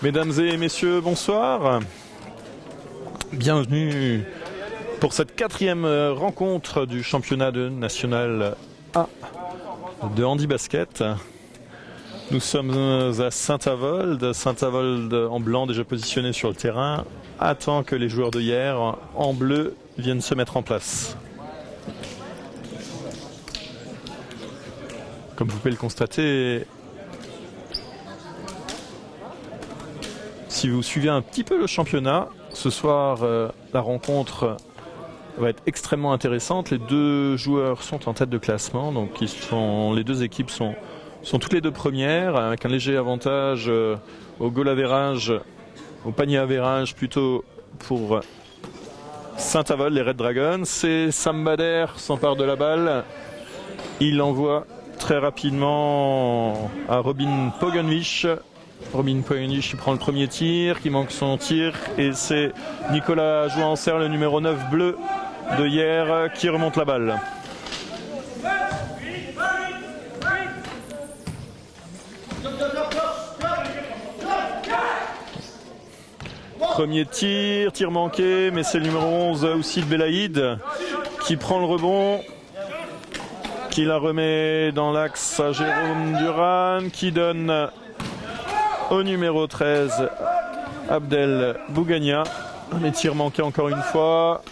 Mesdames et messieurs, bonsoir. Bienvenue pour cette 4e rencontre du championnat national A de handi-basket. Nous sommes à Saint-Avold. Saint-Avold en blanc déjà positionné sur le terrain attend que les joueurs de hier en bleu viennent se mettre en place. Comme vous pouvez le constater, si vous suivez un petit peu le championnat, ce soir la rencontre va être extrêmement intéressante. Les deux joueurs sont en tête de classement, donc les deux équipes sont toutes les deux premières, avec un léger avantage au goal average, au panier average plutôt pour Saint-Avold, les Red Dragons. C'est Sam Bader s'empare de la balle, il l'envoie très rapidement à Robin Pogenwich. Robin Pogenwich qui prend le premier tir, qui manque son tir, et c'est Nicolas Jouancer, le numéro 9 bleu de hier, qui remonte la balle. Premier tir manqué, mais c'est le numéro 11 Oussid Belaïd qui prend le rebond, qui la remet dans l'axe à Jérôme Duran, qui donne au numéro 13 Abdel Bougania. Les tirs manqués encore une fois.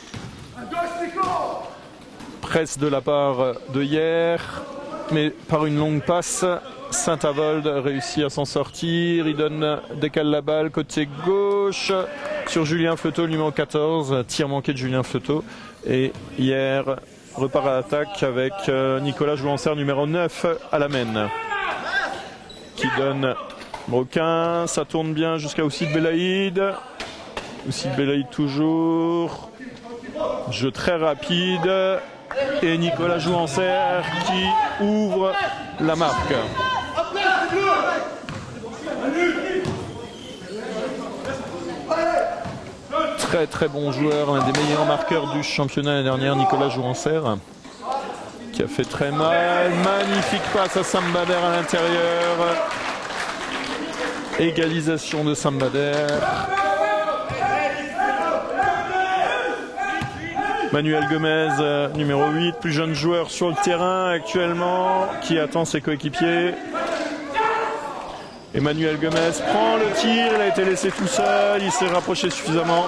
Presse de la part de hier, mais par une longue passe, Saint-Avold réussit à s'en sortir. Il décale la balle côté gauche sur Julien Fleuteau, le numéro 14. Tir manqué de Julien Fleuteau. Et hier repart à l'attaque avec Nicolas Jouancer, numéro 9 à la main, qui donne Broquin. Ça tourne bien jusqu'à Oussid Belaïd. Oussid Belaïd toujours. Jeu très rapide. Et Nicolas Jouancer qui ouvre la marque. Très bon joueur, l'un des meilleurs marqueurs du championnat l'année dernière, Nicolas Jouancer, qui a fait très mal. Magnifique passe à Sam Bader à l'intérieur. Égalisation de Sam Bader. Manuel Gomez, numéro 8, plus jeune joueur sur le terrain actuellement, qui attend ses coéquipiers. Emmanuel Gomez prend le tir, il a été laissé tout seul, il s'est rapproché suffisamment.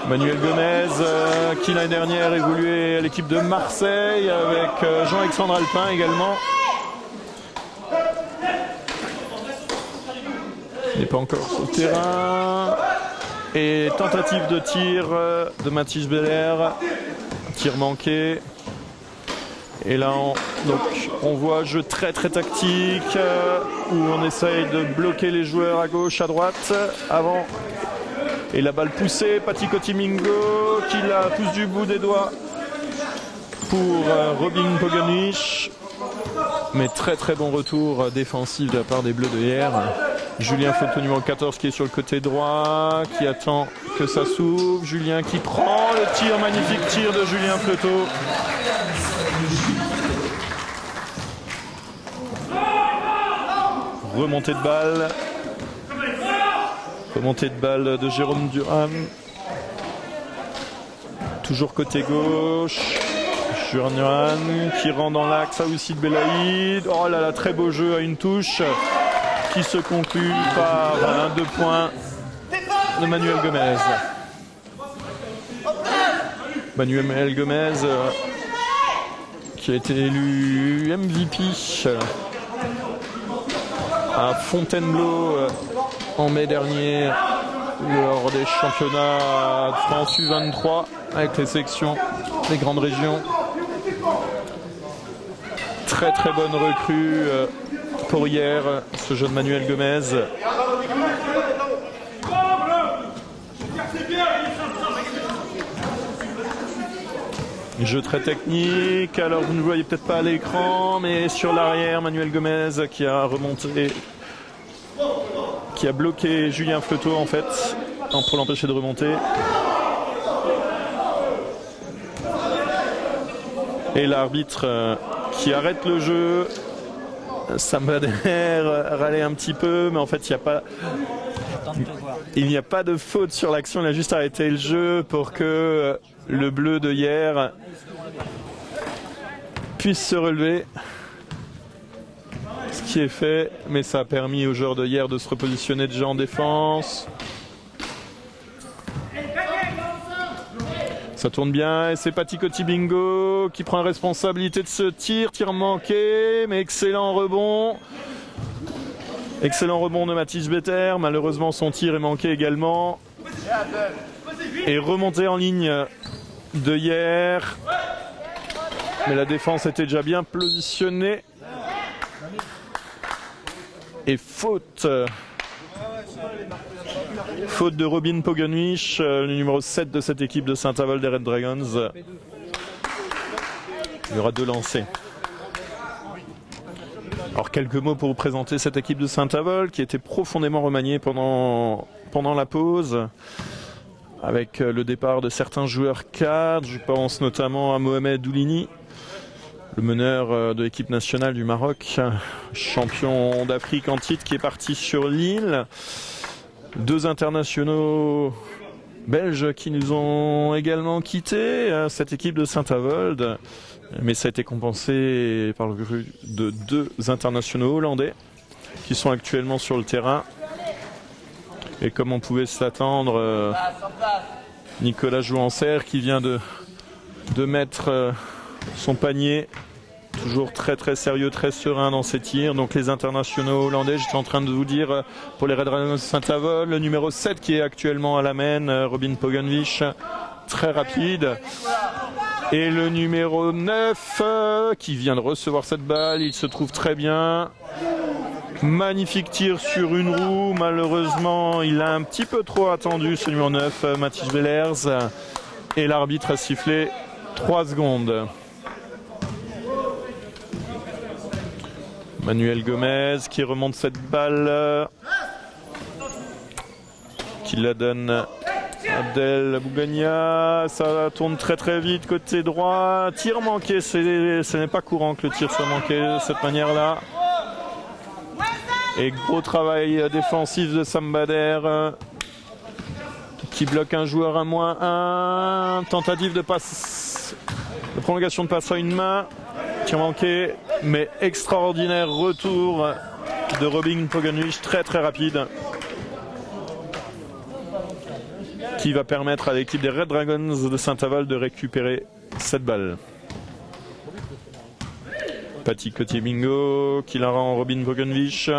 Manuel Gomez, qui l'année dernière évoluait à l'équipe de Marseille, avec Jean-Alexandre Alpin également. Il n'est pas encore sur le terrain. Et tentative de tir de Mathis Belair, tir manqué. Et là on voit jeu très tactique où on essaye de bloquer les joueurs à gauche, à droite, avant. Et la balle poussée, Patiko Timingo qui la pousse du bout des doigts pour Robin Pogenwich. Mais très bon retour défensif de la part des Bleus de hier. Julien Fleuteau, numéro 14, qui est sur le côté droit, qui attend que ça s'ouvre. Julien qui prend le tir, magnifique tir de Julien Fleuteau. Remontée de balle. Remontée de balle de Jérôme Duran. Toujours côté gauche. Jérôme Duran qui rend dans l'axe à Oussid Belaïd. Oh là là, très beau jeu à une touche, qui se conclut par un 2 points de Manuel Gomez. Manuel Gomez qui a été élu MVP à Fontainebleau en mai dernier lors des championnats de France U23 avec les sélections des grandes régions. Très bonne recrue pour hier, ce jeune Manuel Gomez. Jeu très technique, alors vous ne voyez peut-être pas à l'écran, mais sur l'arrière, Manuel Gomez qui a remonté, qui a bloqué Julien Fleuteau en fait, pour l'empêcher de remonter. Et l'arbitre qui arrête le jeu Sambader râlait un petit peu, mais en fait il n'y a pas de faute sur l'action. Il a juste arrêté le jeu pour que le bleu de hier puisse se relever. Ce qui est fait, mais ça a permis aux joueurs de hier de se repositionner déjà en défense. Ça tourne bien et c'est Patiko Tibingo qui prend la responsabilité de ce tir manqué, mais excellent rebond. Excellent rebond de Mathis Better, malheureusement son tir est manqué également. Et remonté en ligne de hier. Mais la défense était déjà bien positionnée. Et faute. Faute de Robin Pogenwich, le numéro 7 de cette équipe de Saint-Avold des Red Dragons. Il y aura 2 lancers. Alors quelques mots pour vous présenter cette équipe de Saint-Avold qui était profondément remaniée pendant la pause. Avec le départ de certains joueurs cadres, je pense notamment à Mohamed Oulini, le meneur de l'équipe nationale du Maroc, champion d'Afrique en titre qui est parti sur l'île. 2 internationaux belges qui nous ont également quitté cette équipe de Saint-Avold. Mais ça a été compensé par le but de 2 internationaux hollandais qui sont actuellement sur le terrain. Et comme on pouvait s'attendre, Nicolas Jouanser qui vient de mettre son panier. Toujours très très sérieux, très serein dans ses tirs. Donc les internationaux hollandais, j'étais en train de vous dire pour les Red Dragons de Saint-Avold, le numéro 7 qui est actuellement à la main, Robin Pogenwich, très rapide. Et le numéro 9 qui vient de recevoir cette balle, il se trouve très bien. Magnifique tir sur une roue, malheureusement il a un petit peu trop attendu ce numéro 9, Mathis Bellers. Et l'arbitre a sifflé 3 secondes. Manuel Gomez qui remonte cette balle, qui la donne à Abdel Bougania. Ça tourne très très vite côté droit. Tir manqué, ce n'est pas courant que le tir soit manqué de cette manière-là. Et gros travail défensif de Sambader qui bloque un joueur à -1. Tentative de passe, de prolongation de passe à une main. Tir manqué, mais extraordinaire retour de Robin Pogenwich, très très rapide, qui va permettre à l'équipe des Red Dragons de Saint-Avold de récupérer cette balle. Patiko Tibingo qui la rend Robin Pogenwich.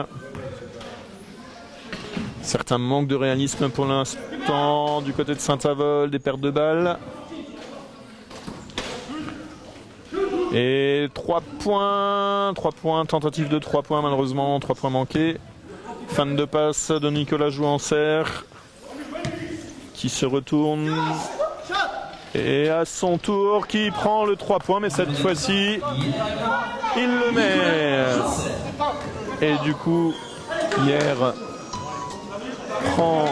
Certains manques de réalisme pour l'instant du côté de Saint-Avold, des pertes de balles. Et 3 points, tentative de 3 points malheureusement, 3 points manqués. Fin de passe de Nicolas Jouanser qui se retourne et à son tour qui prend le 3 points, mais cette fois-ci il le met. Et du coup hier prend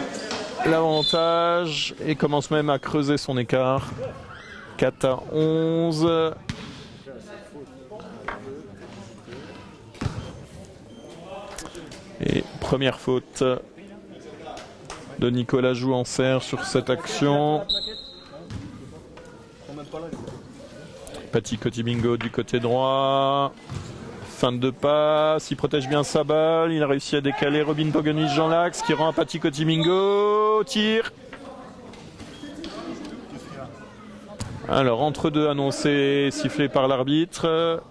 l'avantage et commence même à creuser son écart. 4-11. Et première faute de Nicolas Jouanser sur cette action. Patiko Tibingo du côté droit. Fin de passe, il protège bien sa balle. Il a réussi à décaler Robin Pogenwich Jean Lax qui rend à Patiko Tibingo. Tire. Alors entre deux annoncé, sifflé par l'arbitre.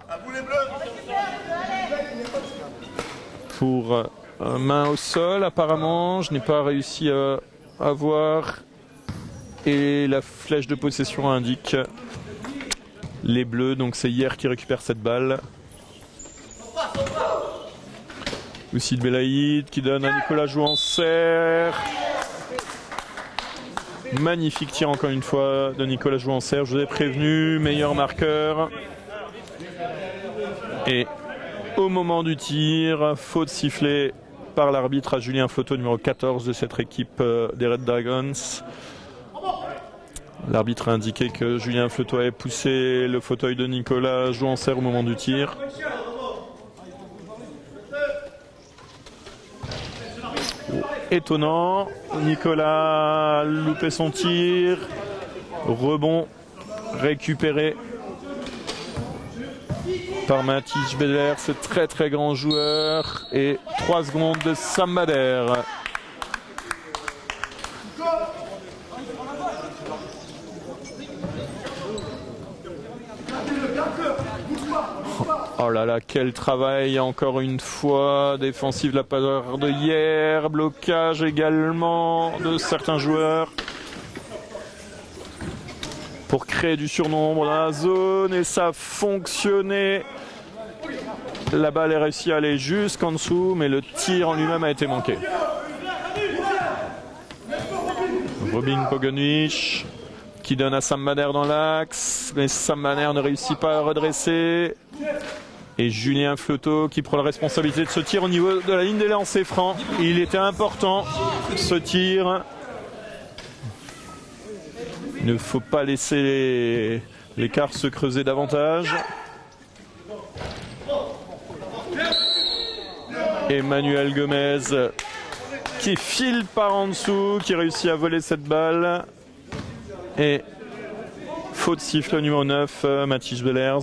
Pour main au sol apparemment, je n'ai pas réussi à voir. Et la flèche de possession indique les bleus, donc c'est Hier qui récupère cette balle. Oussid Belaïd qui donne à Nicolas Jouanser. Magnifique tir encore une fois de Nicolas Jouanser, je vous ai prévenu, meilleur marqueur. Et au moment du tir, faute sifflée par l'arbitre à Julien Floteau, numéro 14 de cette équipe des Red Dragons. L'arbitre a indiqué que Julien Floteau avait poussé le fauteuil de Nicolas Jouanser au moment du tir. étonnant. Nicolas loupé son tir. Rebond récupéré par Matthijs Belair, ce très très grand joueur. Et 3 secondes de Sam Bader. Oh là là, quel travail encore une fois, défensif de la part de hier, blocage également de certains joueurs pour créer du surnombre dans la zone, et ça a fonctionné. La balle est réussie à aller jusqu'en dessous, mais le tir en lui-même a été manqué. Robin Pogonic qui donne à Sam Bader dans l'axe, mais Sam Bader ne réussit pas à redresser. Et Julien Flotteau qui prend la responsabilité de ce tir au niveau de la ligne des lancers francs. Il était important ce tir. Il ne faut pas laisser l'écart se creuser davantage. Emmanuel Gomez qui file par en dessous, qui réussit à voler cette balle. Et faute siffle numéro 9, Matthijs Belair.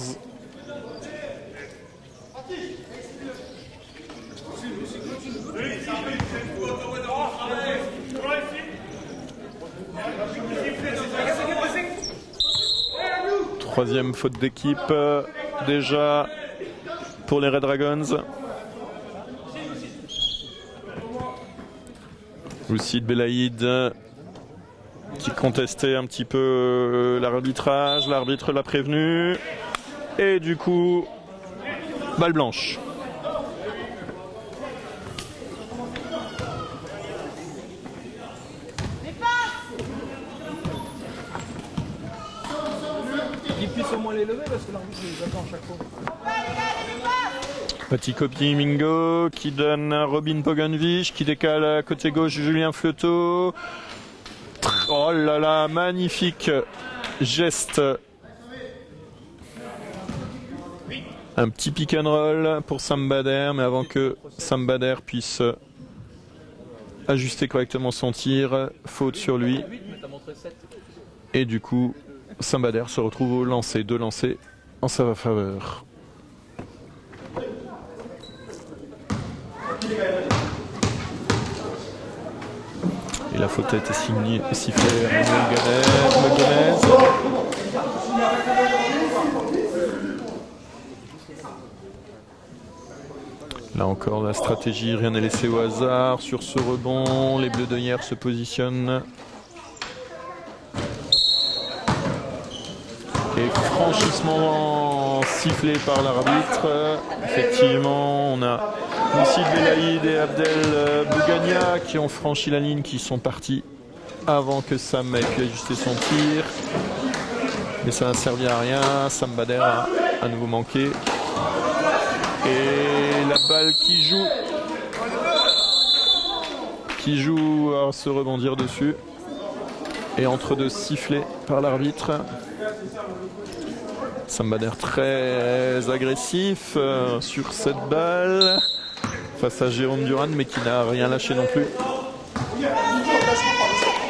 Troisième faute d'équipe déjà pour les Red Dragons. Lucide Belaïd qui contestait un petit peu l'arbitrage. L'arbitre l'a prévenu. Et du coup, balle blanche. Ils puissent au moins les lever parce que l'arbitre les attend à chaque fois. Petit copie Mingo qui donne à Robin Pogonvich qui décale à côté gauche Julien Fleuteau. Oh là là, magnifique geste. Un petit pick and roll pour Sam Bader, mais avant que Sam Bader puisse ajuster correctement son tir, faute sur lui. Et du coup, Sam Bader se retrouve au lancer, 2 lancers en sa faveur. Et la faute a été sifflée à Emmanuel Gomez. Là encore, la stratégie, rien n'est laissé au hasard. Sur ce rebond, les Bleus de hier se positionnent. Et franchissement sifflé par l'arbitre. Effectivement, on a Lucide Belaïd et Abdel Bougania qui ont franchi la ligne, qui sont partis avant que Sam ait pu ajuster son tir. Mais ça n'a servi à rien. Sam Bader a à nouveau manqué. Et la balle qui joue à se rebondir dessus. Et entre deux sifflets par l'arbitre. Sam Bader très agressif sur cette balle face à Jérôme Duran, mais qui n'a rien lâché non plus.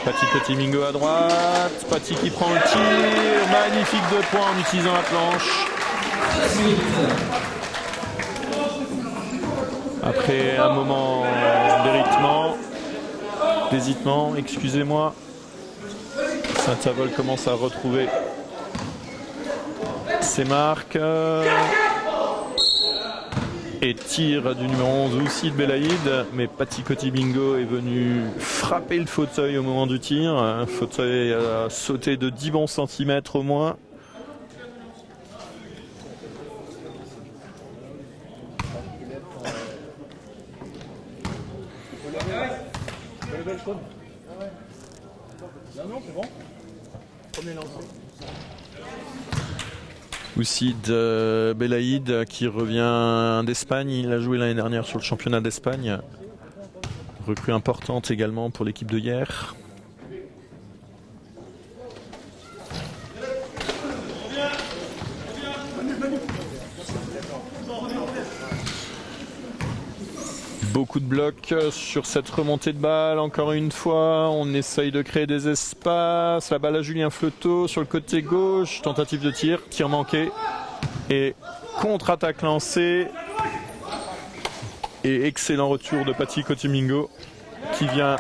Pati Cotimingo à droite, Pati qui prend le tir, magnifique 2 points en utilisant la planche. Après un moment d'hésitement, excusez-moi, Saint-Avold commence à retrouver ses marques. Et tir du numéro 11 aussi de Belaïd, mais Pati Cotimingo est venu frapper le fauteuil au moment du tir. Un fauteuil a sauté de 10 bons centimètres au moins. Lucide Belaïd qui revient d'Espagne. Il a joué l'année dernière sur le championnat d'Espagne. Recrue importante également pour l'équipe de hier. Beaucoup de blocs sur cette remontée de balle. Encore une fois, on essaye de créer des espaces. La balle à Julien Fleuteau sur le côté gauche. Tentative de tir, tir manqué. Et contre-attaque lancée. Et excellent retour de Paty Cotimingo qui vient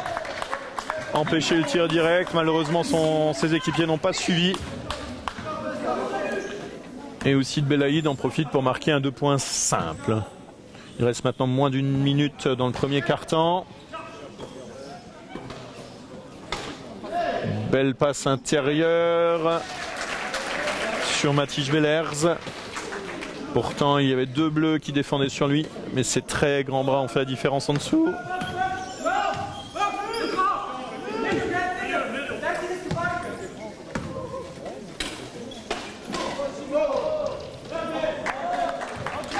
empêcher le tir direct. Malheureusement, ses équipiers n'ont pas suivi. Et aussi de Belaïd en profite pour marquer un 2 points simple. Il reste maintenant moins d'une minute dans le premier quart-temps. Belle passe intérieure sur Mathis Bellers. Pourtant, il y avait deux bleus qui défendaient sur lui, mais ses très grands bras ont fait la différence en dessous.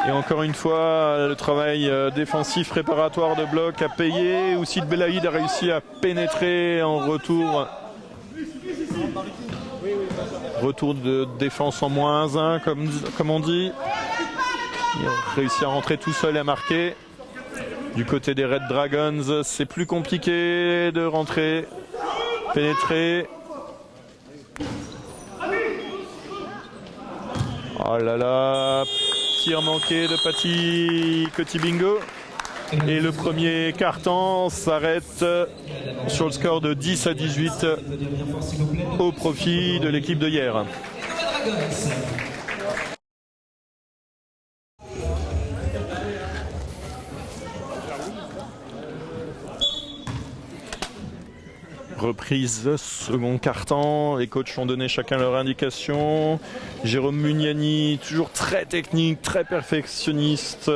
Et encore une fois, le travail défensif préparatoire de bloc a payé. Aussi de Belaïd a réussi à pénétrer en retour. Retour de défense en -1, comme on dit. Il a réussi à rentrer tout seul et à marquer. Du côté des Red Dragons, c'est plus compliqué de rentrer, pénétrer. Oh là là, tir manqué de Paty Cotimingo. Et le premier quart-temps s'arrête sur le score de 10-18 au profit de l'équipe de hier. Reprise second quart-temps, les coachs ont donné chacun leur indication. Jérôme Mugnani, toujours très technique, très perfectionniste.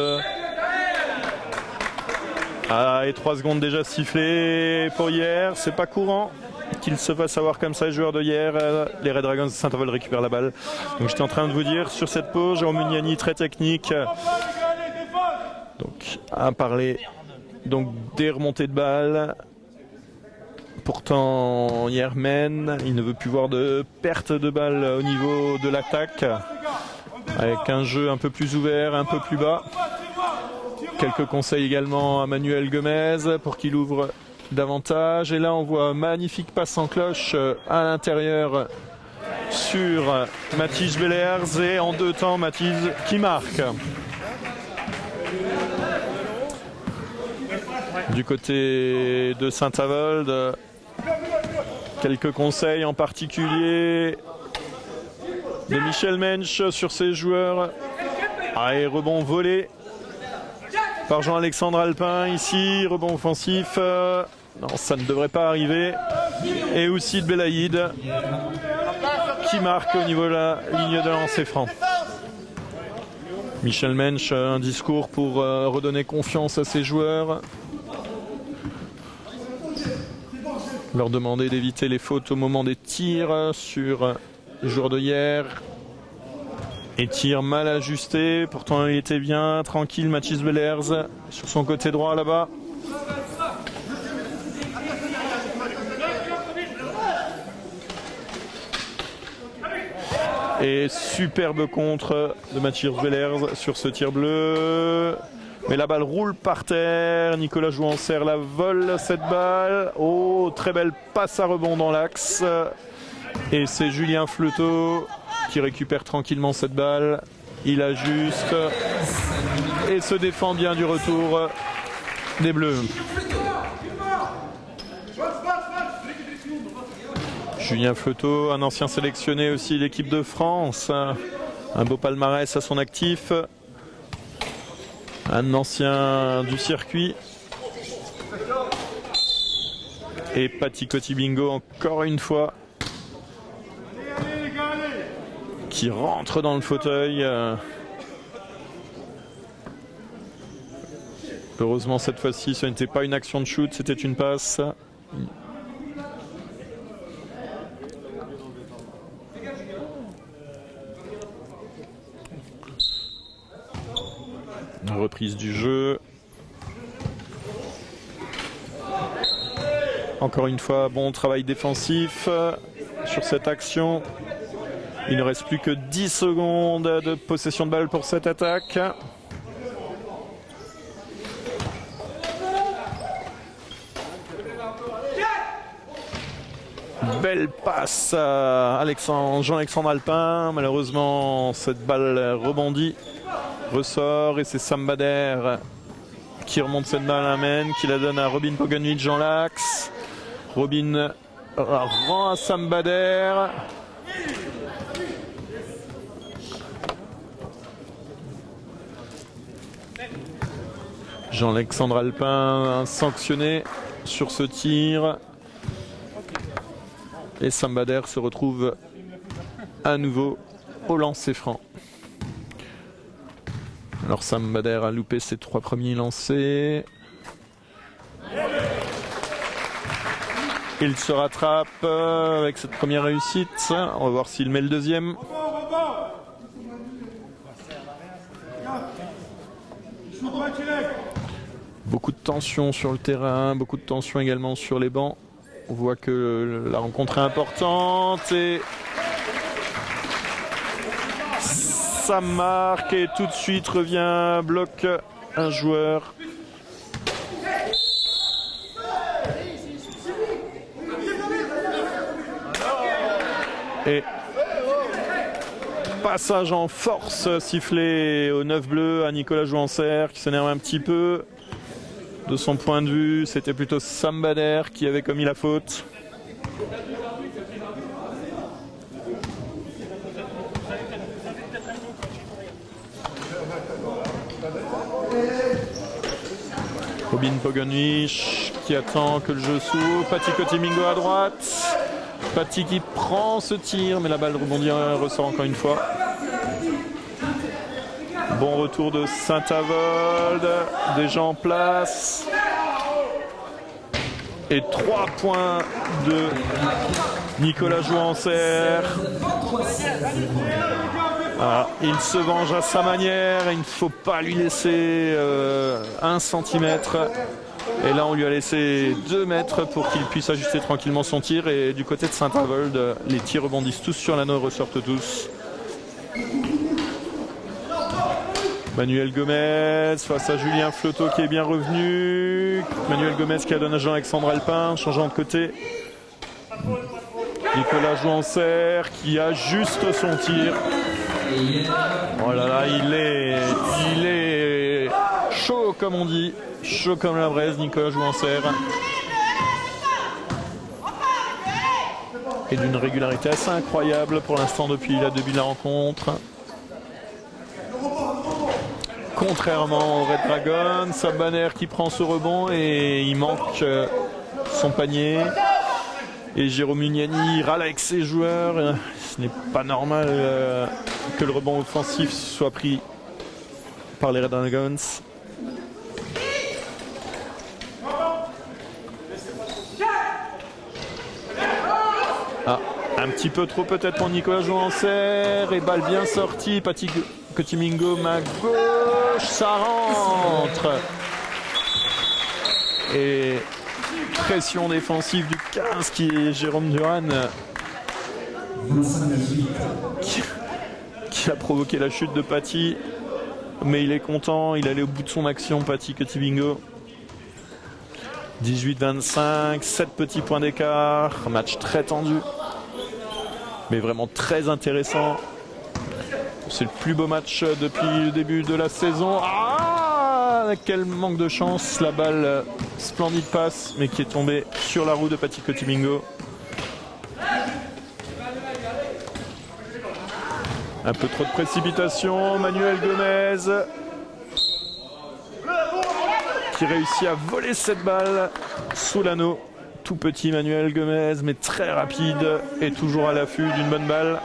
Ah, et 3 secondes déjà sifflées pour hier, c'est pas courant qu'il se fasse avoir comme ça les joueurs de hier. Les Red Dragons de Saint-Avold récupèrent la balle. Donc j'étais en train de vous dire sur cette pause, Jérôme Mugnani très technique. Donc à parler donc des remontées de balles. Pourtant hier mène, il ne veut plus voir de perte de balles au niveau de l'attaque. Avec un jeu un peu plus ouvert, un peu plus bas. Quelques conseils également à Manuel Gomez pour qu'il ouvre davantage. Et là on voit magnifique passe en cloche à l'intérieur sur Mathis Bellers. Et en 2 temps Mathis qui marque. Du côté de Saint-Avold, quelques conseils en particulier de Michel Mensch sur ses joueurs. Ah, et rebond volé par Jean-Alexandre Alpin ici, rebond offensif. Non, ça ne devrait pas arriver. Et aussi de Belaïd qui marque au niveau de la ligne de lancer franc. Michel Mensch, un discours pour redonner confiance à ses joueurs. Leur demander d'éviter les fautes au moment des tirs sur les joueurs de hier. Et tir mal ajusté, pourtant il était bien tranquille Mathis Bellers sur son côté droit là-bas. Et superbe contre de Mathis Bellers sur ce tir bleu. Mais la balle roule par terre. Nicolas Jouanserre la vole cette balle. Oh, très belle passe à rebond dans l'axe. Et c'est Julien Fleuteau qui récupère tranquillement cette balle. Il ajuste et se défend bien du retour des Bleus. Julien Fleuteau, un ancien sélectionné aussi de l'équipe de France. Un beau palmarès à son actif. Un ancien du circuit. Et Paty Cotimingo encore une fois qui rentre dans le fauteuil. Heureusement cette fois-ci ce n'était pas une action de shoot, c'était une passe. Une reprise du jeu. Encore une fois, bon travail défensif sur cette action. Il ne reste plus que 10 secondes de possession de balle pour cette attaque. Belle passe à Jean-Alexandre Alpin. Malheureusement, cette balle rebondit, ressort et c'est Sambader qui remonte cette balle à Amen, qui la donne à Robin Pogonvich, Jean Lax. Robin rend à Sambader. Jean-Alexandre Alpin sanctionné sur ce tir. Et Sambader se retrouve à nouveau au lancer franc. Alors Sambader a loupé ses 3 premiers lancers. Il se rattrape avec cette première réussite. On va voir s'il met le deuxième. Beaucoup de tension sur le terrain, beaucoup de tension également sur les bancs. On voit que la rencontre est importante et ça marque et tout de suite revient, bloque un joueur. Et passage en force sifflé au 9 bleu à Nicolas Jouancer qui s'énerve un petit peu. De son point de vue, c'était plutôt Sambader qui avait commis la faute. Robin Pogonvich qui attend que le jeu s'ouvre. Patty Cotimingo à droite. Patty qui prend ce tir, mais la balle rebondit, ressort encore une fois. Bon retour de Saint-Avold, déjà en place. Et 3 points de Nicolas Jouancer. Ah, il se venge à sa manière, il ne faut pas lui laisser 1 centimètre. Et là on lui a laissé 2 mètres pour qu'il puisse ajuster tranquillement son tir. Et du côté de Saint-Avold, les tirs rebondissent tous sur l'anneau et ressortent tous. Manuel Gomez face à Julien Floto qui est bien revenu. Manuel Gomez qui a donné à Jean-Alexandre Alpin, changeant de côté. Nicolas Jouancer qui ajuste son tir. Oh là là, il est chaud comme on dit, chaud comme la braise, Nicolas Jouancer. Et d'une régularité assez incroyable pour l'instant depuis le début de la rencontre. Contrairement au Red Dragon, Sambader qui prend ce rebond et il manque son panier. Et Jérôme Mugnani râle avec ses joueurs. Ce n'est pas normal que le rebond offensif soit pris par les Red Dragons. Ah, un petit peu trop peut-être pour Nicolas Jouancer. Et balle bien sortie. Patty Cotimingo, main gauche, ça rentre. Et pression défensive du 15 qui est Jérôme Duran qui a provoqué la chute de Patty. Mais il est content, il allait au bout de son action, Patty Cotimingo. 18-25, 7 petits points d'écart. Match très tendu, mais vraiment très intéressant. C'est le plus beau match depuis le début de la saison. Ah, quel manque de chance. La balle, splendide passe, mais qui est tombée sur la roue de Patty Cotimingo. Un peu trop de précipitation. Manuel Gomez qui réussit à voler cette balle sous l'anneau. Tout petit Manuel Gomez, mais très rapide et toujours à l'affût d'une bonne balle.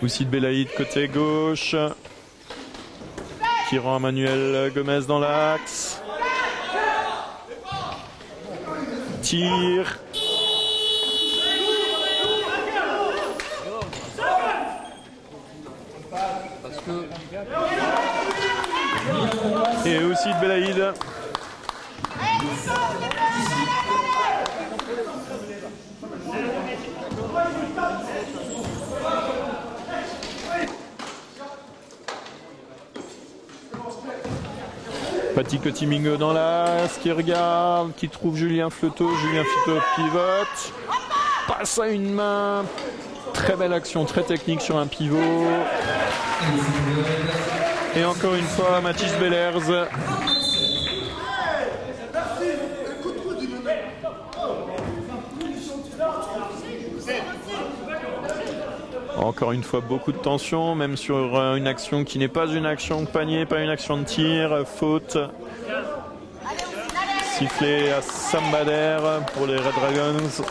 Oussid Belaïd côté gauche qui rend Manuel Gomez dans l'axe. Tir. Et Oussid Belaïd. Petit Cotimingo dans l'axe, qui regarde, qui trouve Julien Fleuteau. Julien Fleuteau pivote, passe à une main. Très belle action, très technique sur un pivot. Et encore une fois, Mathis Bellers. Encore une fois, beaucoup de tension, même sur une action qui n'est pas une action de panier, pas une action de tir. Faute. Sifflé à Sam Bader pour les Red Dragons.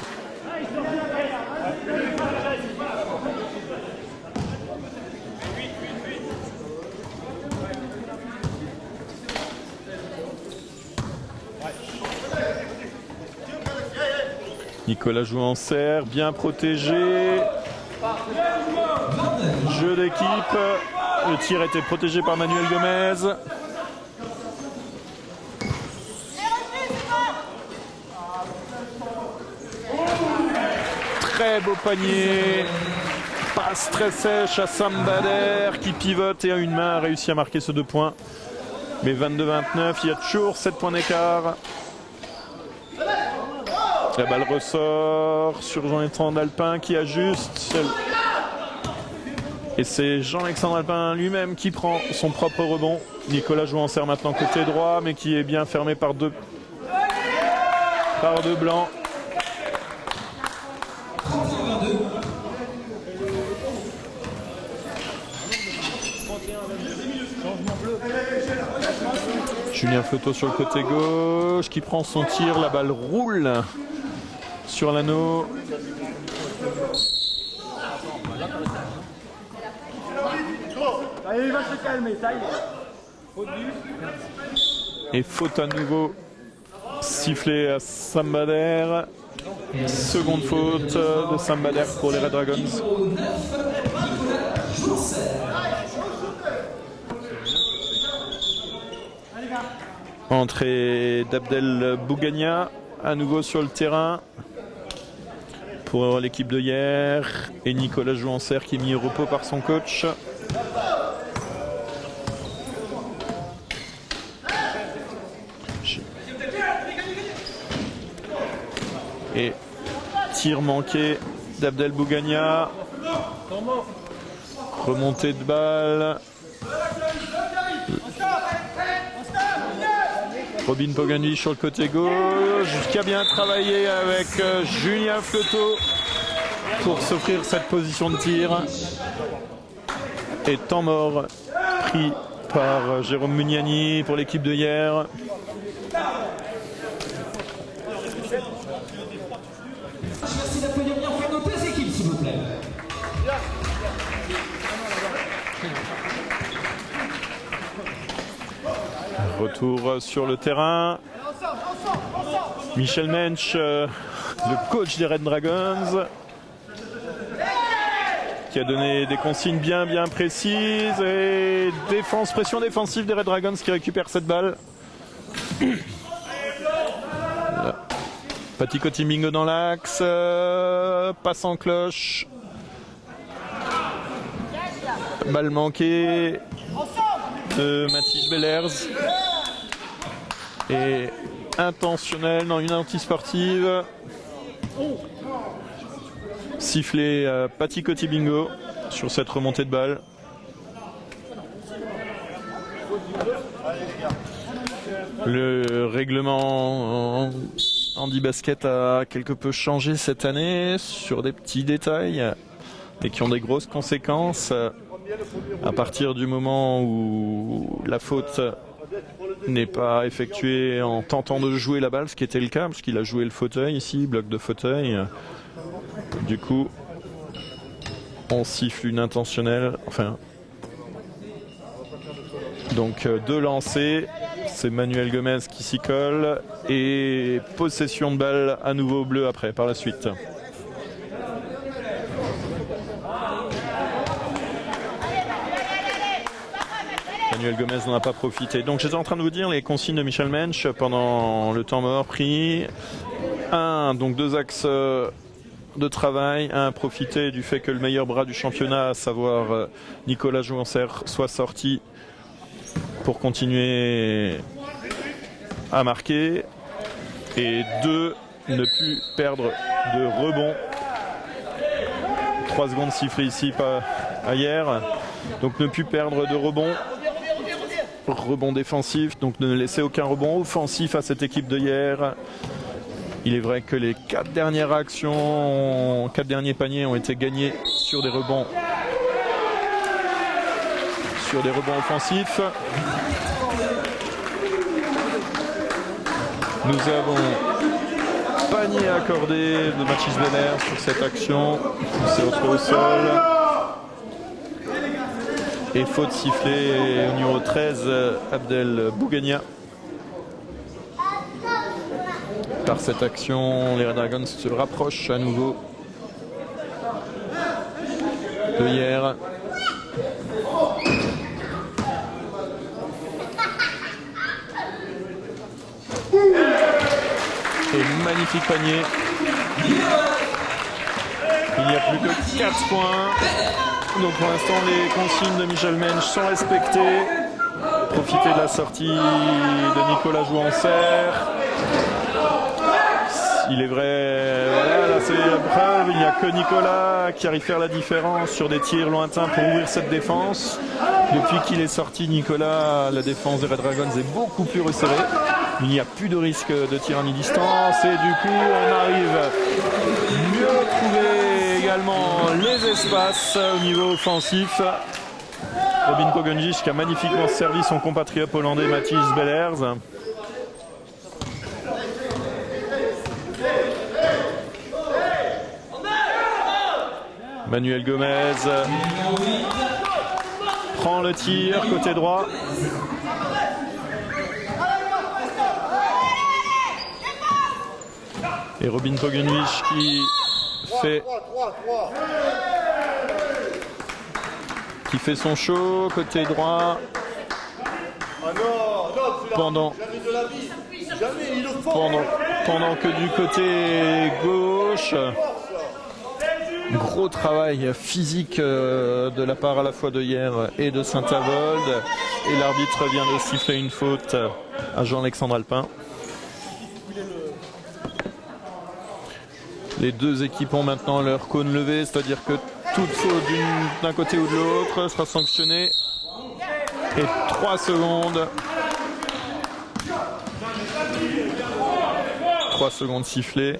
Nicolas Jouancer, bien protégé. Jeu d'équipe. Le tir était protégé par Manuel Gomez. Très beau panier. Passe très sèche à Sam Bader qui pivote et à une main a réussi à marquer ce 2 points. Mais 22-29, il y a toujours 7 points d'écart. La balle ressort sur Jean-Alexandre Alpin qui ajuste. Et c'est Jean-Alexandre Alpin lui-même qui prend son propre rebond. Nicolas Jouancer maintenant côté droit, mais qui est bien fermé par deux blancs. Julien Fleuteau sur le côté gauche qui prend son tir. La balle roule sur l'anneau. Allez, il va se calmer, ça y est. Et faute à nouveau sifflé à Sam Bader. Seconde faute de Sam Bader pour les Red Dragons. Entrée d'Abdel Bougania à nouveau sur le terrain pour l'équipe de hier. Et Nicolas Jouancer qui est mis au repos par son coach. Et tir manqué d'Abdel Bougania. Remontée de balle. Robin Pogani sur le côté gauche, qui a bien travaillé avec Julien Fleuteau pour s'offrir cette position de tir. Et temps mort pris par Jérôme Mugnani pour l'équipe de hier. Merci d'applaudir bien fort nos deux équipes, s'il vous plaît. Retour sur le terrain. Michel Mensch, le coach des Red Dragons, qui a donné des consignes bien précises. Et pression défensive des Red Dragons qui récupère cette balle. Petit Cotimingo dans l'axe, passe en cloche. Balle manquée de Mathis Bellers. Et intentionnel, non, une anti-sportive. Sifflé à Petit Cotimingo sur cette remontée de balle. Le règlement handi-basket a quelque peu changé cette année sur des petits détails et qui ont des grosses conséquences. À partir du moment où la faute n'est pas effectuée en tentant de jouer la balle, ce qui était le cas, parce qu'il a joué le fauteuil ici, bloc de fauteuil. Du coup, on siffle une intentionnelle. Enfin, donc deux lancers. C'est Manuel Gomez qui s'y colle. Et possession de balle à nouveau bleu après, par la suite. Manuel Gomez n'en a pas profité. Donc j'étais en train de vous dire les consignes de Michel Mensch pendant le temps mort pris. Donc deux axes de travail. Profiter du fait que le meilleur bras du championnat, à savoir Nicolas Jouancer, soit sorti pour continuer à marquer et 2 ne plus perdre de rebond. 3 secondes sifflées ici à hier, donc ne plus perdre de rebond. Rebond défensif, donc ne laisser aucun rebond offensif à cette équipe de hier. Il est vrai que les 4 dernières actions, 4 derniers paniers ont été gagnés sur des rebonds offensifs. Nous avons panier accordé de Mathis Belair sur cette action. Il s'est retrouvé au sol. Et faute sifflée au numéro 13, Abdel Bougania. Par cette action, les Red Dragons se rapprochent à nouveau de hier. Et magnifique panier. Il n'y a plus que 4 points. Donc pour l'instant, les consignes de Michel Mensch sont respectées. Profiter de la sortie de Nicolas Jouanserre. Il est vrai, voilà, là c'est la preuve, il n'y a que Nicolas qui arrive à faire la différence sur des tirs lointains pour ouvrir cette défense. Depuis qu'il est sorti, Nicolas, la défense des Red Dragons est beaucoup plus resserrée. Il n'y a plus de risque de tir à mi-distance et du coup on arrive mieux trouver également les espaces au niveau offensif. Robin Pogonjic qui a magnifiquement servi son compatriote hollandais Mathis Bellers. Manuel Gomez prend le tir côté droit. Et Robin Pogonjic qui fait son show côté droit pendant que du côté gauche, gros travail physique de la part à la fois de hier et de Saint-Avold, et l'arbitre vient de siffler une faute à Jean-Alexandre Alpin. Les deux équipes ont maintenant leur cône levé, c'est-à-dire que toute faute d'un côté ou de l'autre sera sanctionnée. Et 3 secondes. 3 secondes sifflées.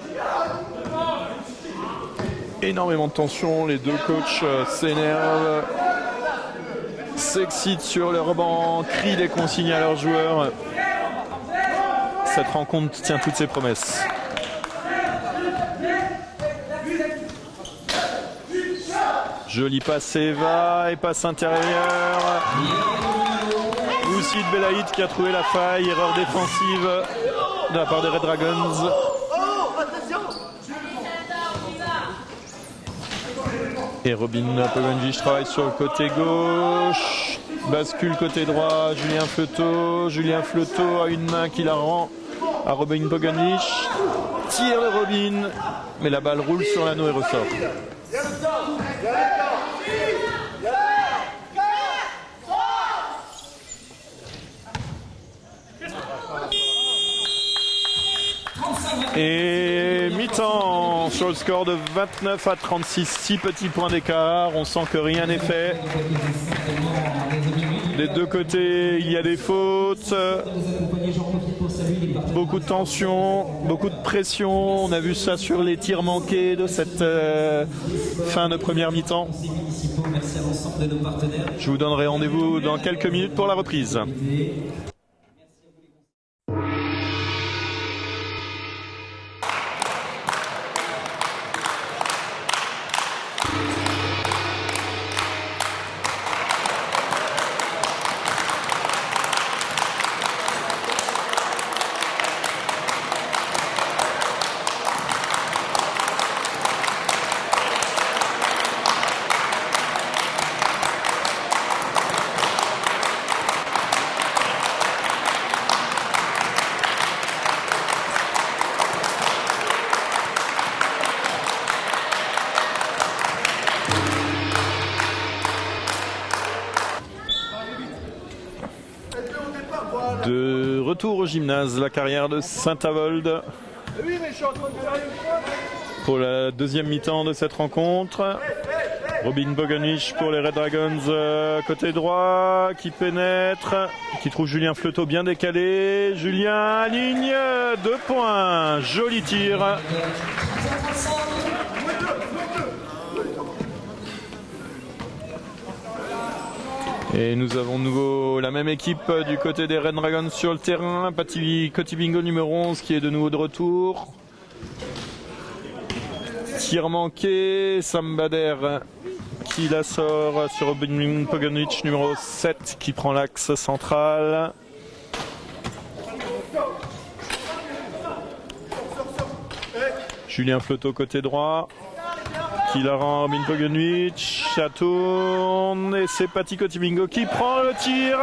Énormément de tension, les deux coachs s'énervent, s'excitent sur leur banc, crient des consignes à leurs joueurs. Cette rencontre tient toutes ses promesses. Joli passe Eva et passe intérieure. Oussid Belaïd qui a trouvé la faille, erreur défensive de la part des Red Dragons. Et Robin Pogonjic travaille sur le côté gauche, bascule côté droit, Julien Fleuteau a une main qui la rend à Robin Pogonjic. Tire de Robin, mais la balle roule sur l'anneau et ressort. Et mi-temps sur le score de 29-36, 6 petits points d'écart. On sent que rien n'est fait. Des deux côtés, il y a des fautes, beaucoup de tension, beaucoup de pression. On a vu ça sur les tirs manqués de cette fin de première mi-temps. Je vous donnerai rendez-vous dans quelques minutes pour la reprise. retour au gymnase, la carrière de Saint-Avold Oui, mais je suis en train de faire une fois. pour la deuxième mi-temps de cette rencontre. Robin Boganich pour les Red Dragons côté droit qui pénètre, qui trouve Julien Fleuteau bien décalé. Julien aligne 2 points, joli tir. Et nous avons de nouveau la même équipe du côté des Red Dragons sur le terrain. Pati Kotibingo numéro 11 qui est de nouveau de retour. Tir manqué, Sambader qui la sort sur Robin Boganich numéro 7 qui prend l'axe central. Julien Fleuteau côté droit qui la rend Robin Boganich, ça tourne et c'est Pati Kotibingo qui prend le tir.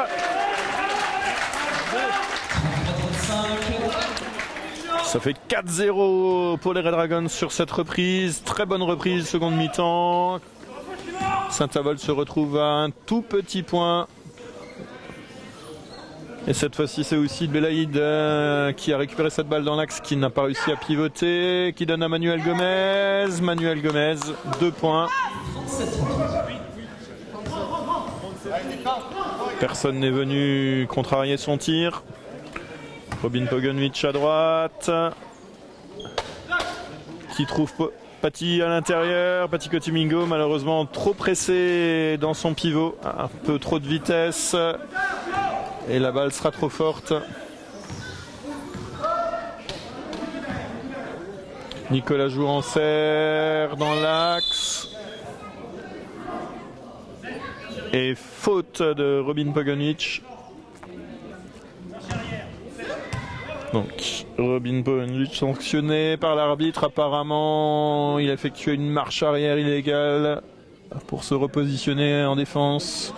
Ça fait 4-0 pour les Red Dragons sur cette reprise. Très bonne reprise, seconde mi-temps. Saint-Avold se retrouve à un tout petit point. Et cette fois-ci, c'est aussi Belaïd qui a récupéré cette balle dans l'axe, qui n'a pas réussi à pivoter, qui donne à Manuel Gomez. Manuel Gomez, 2 points. Personne n'est venu contrarier son tir. Robin Boganich à droite, qui trouve Pati à l'intérieur. Pati Kotibingo malheureusement trop pressé dans son pivot, un peu trop de vitesse et la balle sera trop forte. Nicolas Jouanserre dans l'axe et faute de Robin Boganich. Donc, Robin Boganich sanctionné par l'arbitre. Apparemment, il a effectué une marche arrière illégale pour se repositionner en défense.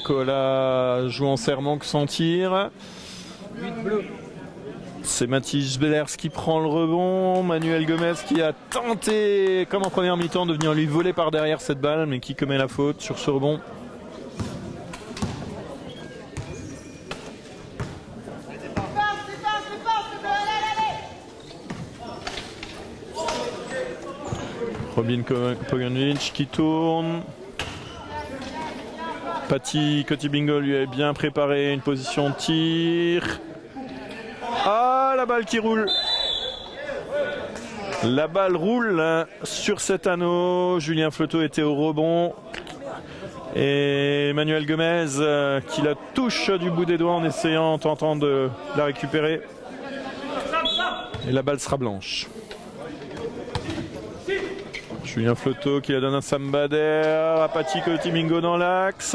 Nicolas Jouanserre manque son tir. C'est Mathis Bellers qui prend le rebond. Manuel Gomez qui a tenté, comme en première mi-temps, de venir lui voler par derrière cette balle, mais qui commet la faute sur ce rebond. Robin Boganich qui tourne. Pati Kotibingo lui a bien préparé une position de tir. Ah, la balle qui roule. La balle roule sur cet anneau. Julien Fleuteau était au rebond. Et Manuel Gomez qui la touche du bout des doigts en essayant, en tentant de la récupérer. Et la balle sera blanche. Julien Fleuteau qui la donne à Sambader, à Pati Kotibingo dans l'axe.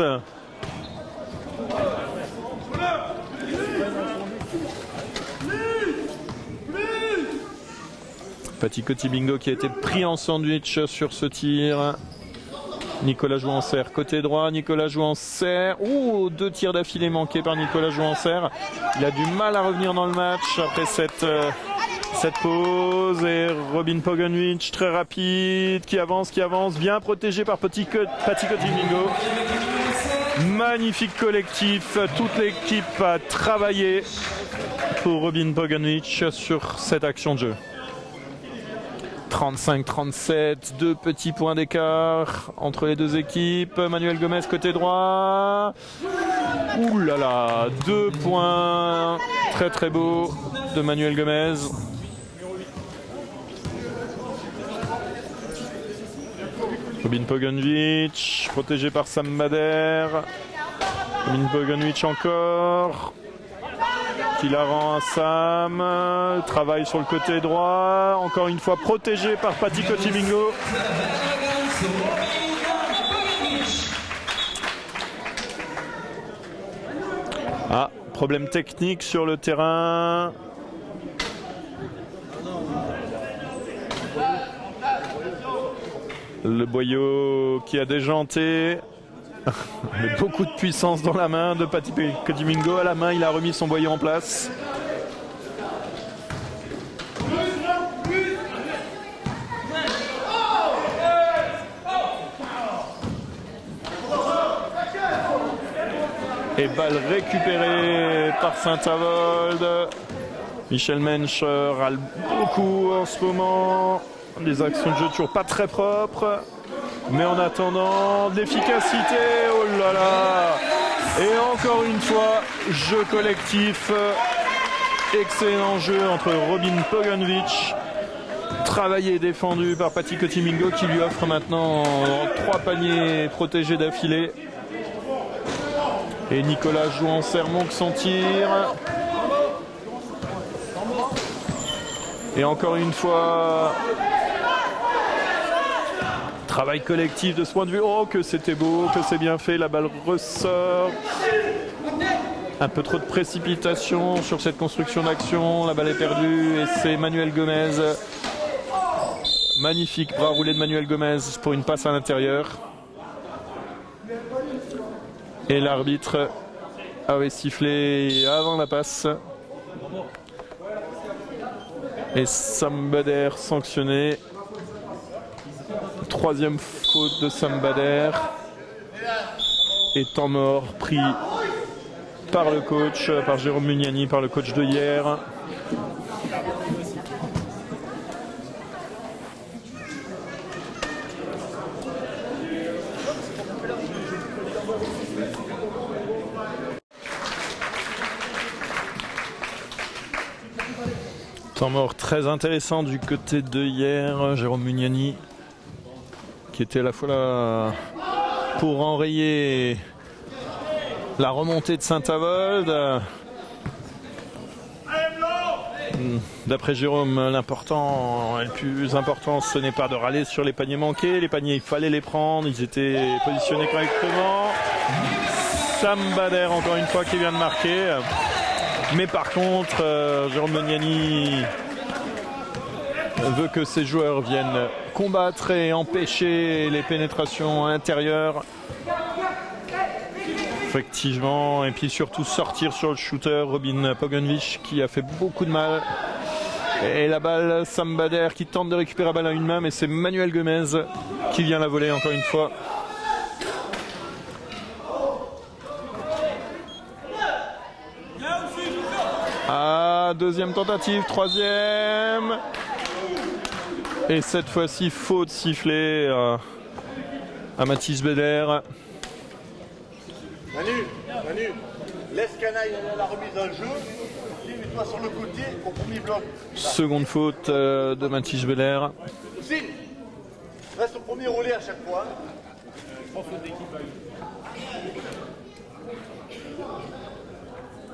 Pati Kotibingo qui a été pris en sandwich sur ce tir. Nicolas Jouanserre côté droit. Nicolas Jouanserre. Ouh, 2 tirs d'affilée manqués par Nicolas Jouanserre. Il a du mal à revenir dans le match après cette pause. Et Robin Boganich très rapide, qui avance, bien protégé par Pati Kotibingo. Magnifique collectif. Toute l'équipe a travaillé pour Robin Boganich sur cette action de jeu. 35-37, 2 petits points d'écart entre les deux équipes. Manuel Gomez côté droit. Ouh là là, 2 points très très beaux de Manuel Gomez. Robin Boganich protégé par Sambader. Robin Boganich encore, qui la rend à Sam. Travaille sur le côté droit. Encore une fois protégé par Pati Kotibingo. Ah, problème technique sur le terrain. Le boyau qui a déjanté. Mais beaucoup de puissance dans la main de Pati Kotibingo. À la main, il a remis son boyau en place. Et balle récupérée par Saint-Avold. Michel Mensch râle beaucoup en ce moment. Les actions de jeu toujours pas très propres. Mais en attendant, de l'efficacité. Oh là là! Et encore une fois, jeu collectif. Excellent jeu entre Robin Pogonovic. Travaillé et défendu par Pati Kotimingo qui lui offre maintenant 3 paniers protégés d'affilée. Et Nicolas Jouanser manque son tir. Et encore une fois, travail collectif de ce point de vue. Oh, que c'était beau, que c'est bien fait. La balle ressort. Un peu trop de précipitation sur cette construction d'action. La balle est perdue et c'est Manuel Gomez. Magnifique bras roulé de Manuel Gomez pour une passe à l'intérieur. Et l'arbitre avait sifflé avant la passe. Et Sam Bader sanctionné. 3e faute de Sam Bader. Et temps mort pris par le coach, par Jérôme Mugnani, par le coach de hier. Temps mort très intéressant du côté de hier, Jérôme Mugnani, qui était à la fois là pour enrayer la remontée de Saint-Avold. D'après Jérôme, le plus important, ce n'est pas de râler sur les paniers manqués. Les paniers, il fallait les prendre, ils étaient positionnés correctement. Sam Bader, encore une fois, qui vient de marquer. Mais par contre, Jérôme Mugnani veut que ses joueurs viennent combattre et empêcher les pénétrations intérieures. Effectivement, et puis surtout sortir sur le shooter Robin Pogonovic qui a fait beaucoup de mal. Et la balle, Sam Bader qui tente de récupérer la balle à une main, mais c'est Manuel Gomez qui vient la voler encore une fois. Ah, deuxième tentative, 3e. Et cette fois-ci, faute sifflée à Mathis Beder. Manu, laisse Canaille à la remise en jeu. Mets-toi sur le côté au premier bloc. Seconde faute de Mathis Beder. Reste au premier relais à chaque fois.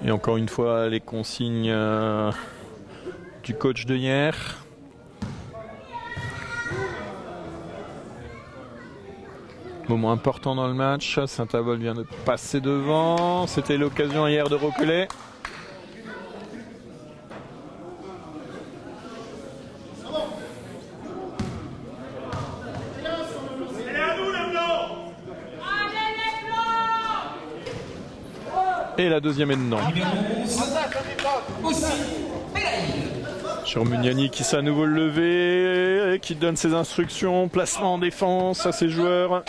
Et encore une fois, les consignes du coach de hier. Moment important dans le match. Saint-Avold vient de passer devant. C'était l'occasion hier de reculer. Et la deuxième est dedans. Jérôme Mugnani qui s'est à nouveau levé, qui donne ses instructions, placement en défense à ses joueurs.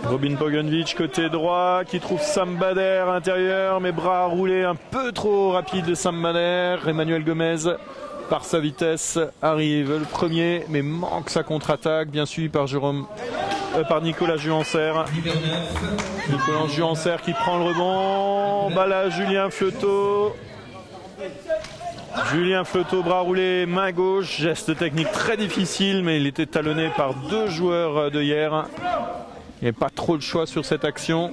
Robin Pogonovic côté droit qui trouve Sam Bader à l'intérieur, mais bras roulés un peu trop rapide de Sam Bader. Emmanuel Gomez par sa vitesse arrive le premier, mais manque sa contre-attaque, bien suivi par Nicolas Jouanser. Nicolas Jouanser qui prend le rebond. Balle à Julien Fleuteau. Julien Fleuteau, bras roulé, main gauche. Geste technique très difficile, mais il était talonné par 2 joueurs de hier. Il n'y avait pas trop de choix sur cette action.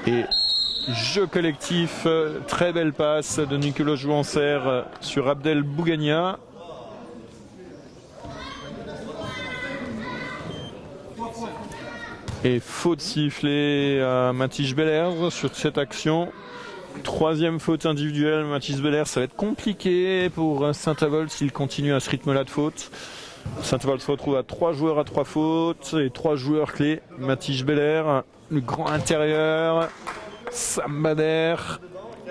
Et jeu collectif, très belle passe de Nicolas Jouanser sur Abdel Bougania. Et faute sifflée à Mathis Bellers sur cette action. 3e faute individuelle, Mathis Bellers. Ça va être compliqué pour Saint-Avold s'il continue à ce rythme-là de faute. Saint-Avold se retrouve à 3 joueurs à 3 fautes et 3 joueurs clés. Mathis Bellers, le grand intérieur. Sam Bader,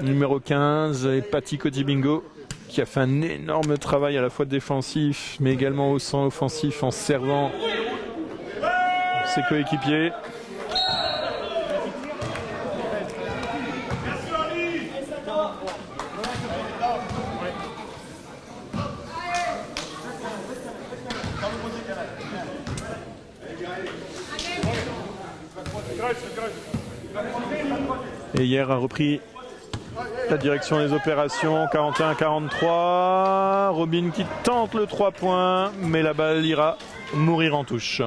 numéro 15, et Pati Kotimingo qui a fait un énorme travail à la fois défensif mais également au sens offensif en servant ses coéquipiers. Et hier a repris la direction des opérations, 41-43. Robin qui tente le 3 points, mais la balle ira mourir en touche.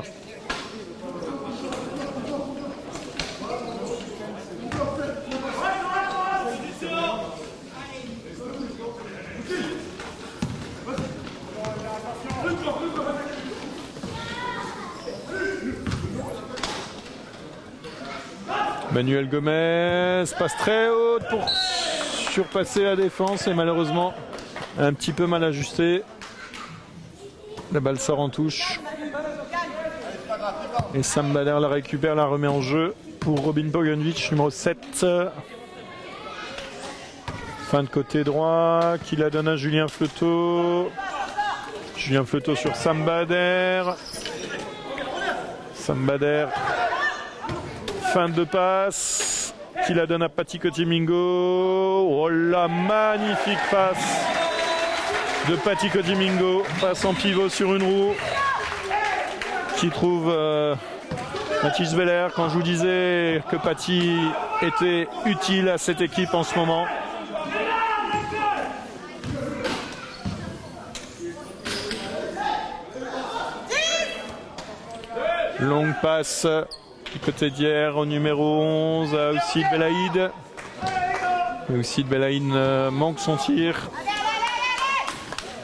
Manuel Gomez passe très haute pour surpasser la défense et malheureusement un petit peu mal ajusté. La balle sort en touche. Et Sam Bader la récupère, la remet en jeu pour Robin Poganovic, numéro 7. Fin de côté droit, qui la donne à Julien Fleuteau. Julien Fleuteau sur Sam Bader. Sam Bader. Fin de passe, qui la donne à Pati Kotimingo. Oh la magnifique passe de Pati Kotimingo. Passe en pivot sur une roue. Qui trouve Mathis Veller quand je vous disais que Pati était utile à cette équipe en ce moment. Longue passe du côté d'hier au numéro 11 à Oussid Belaïd. Oussid Belaïd manque son tir.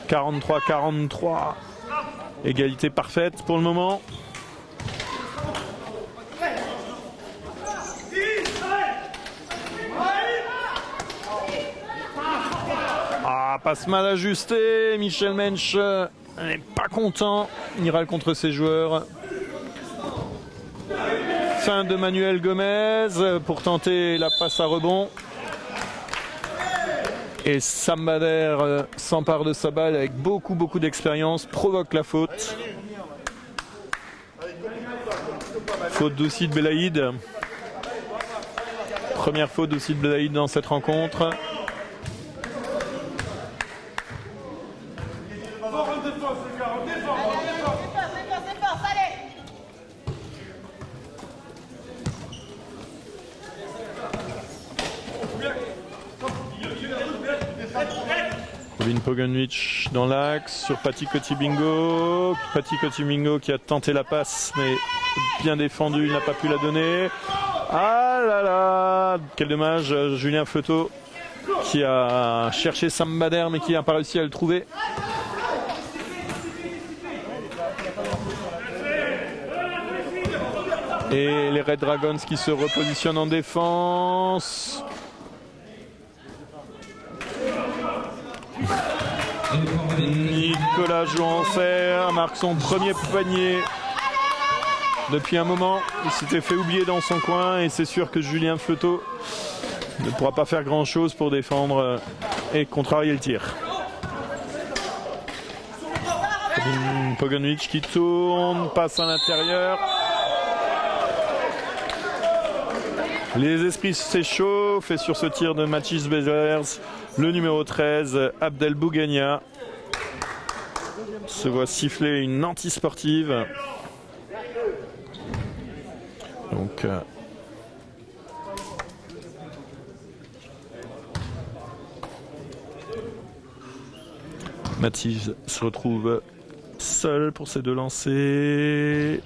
43-43. Égalité parfaite pour le moment. Ah, passe mal ajusté. Michel Mensch n'est pas content. Il ira contre ses joueurs. Fin de Manuel Gomez pour tenter la passe à rebond. Et Sam Bader s'empare de sa balle avec beaucoup d'expérience, provoque la faute. Faute d'Oussid Belaïd. Première faute d'Oussid Belaïd dans cette rencontre. Robin Poganovic dans l'axe sur Pati Kotimingo. Pati Kotimingo qui a tenté la passe mais bien défendu, il n'a pas pu la donner. Ah là là, quel dommage, Julien Fleuteau qui a cherché Sam Bader mais qui n'a pas réussi à le trouver. Et les Red Dragons qui se repositionnent en défense. Nicolas Jouancer marque son premier panier depuis un moment. Il s'était fait oublier dans son coin et c'est sûr que Julien Fleuteau ne pourra pas faire grand chose pour défendre et contrarier le tir. Poganovic qui tourne, passe à l'intérieur. Les esprits s'échauffent et sur ce tir de Mathis Bezers, le numéro 13, Abdel Bougania, se voit siffler une anti-sportive. Donc Mathis se retrouve seul pour ses deux lancers.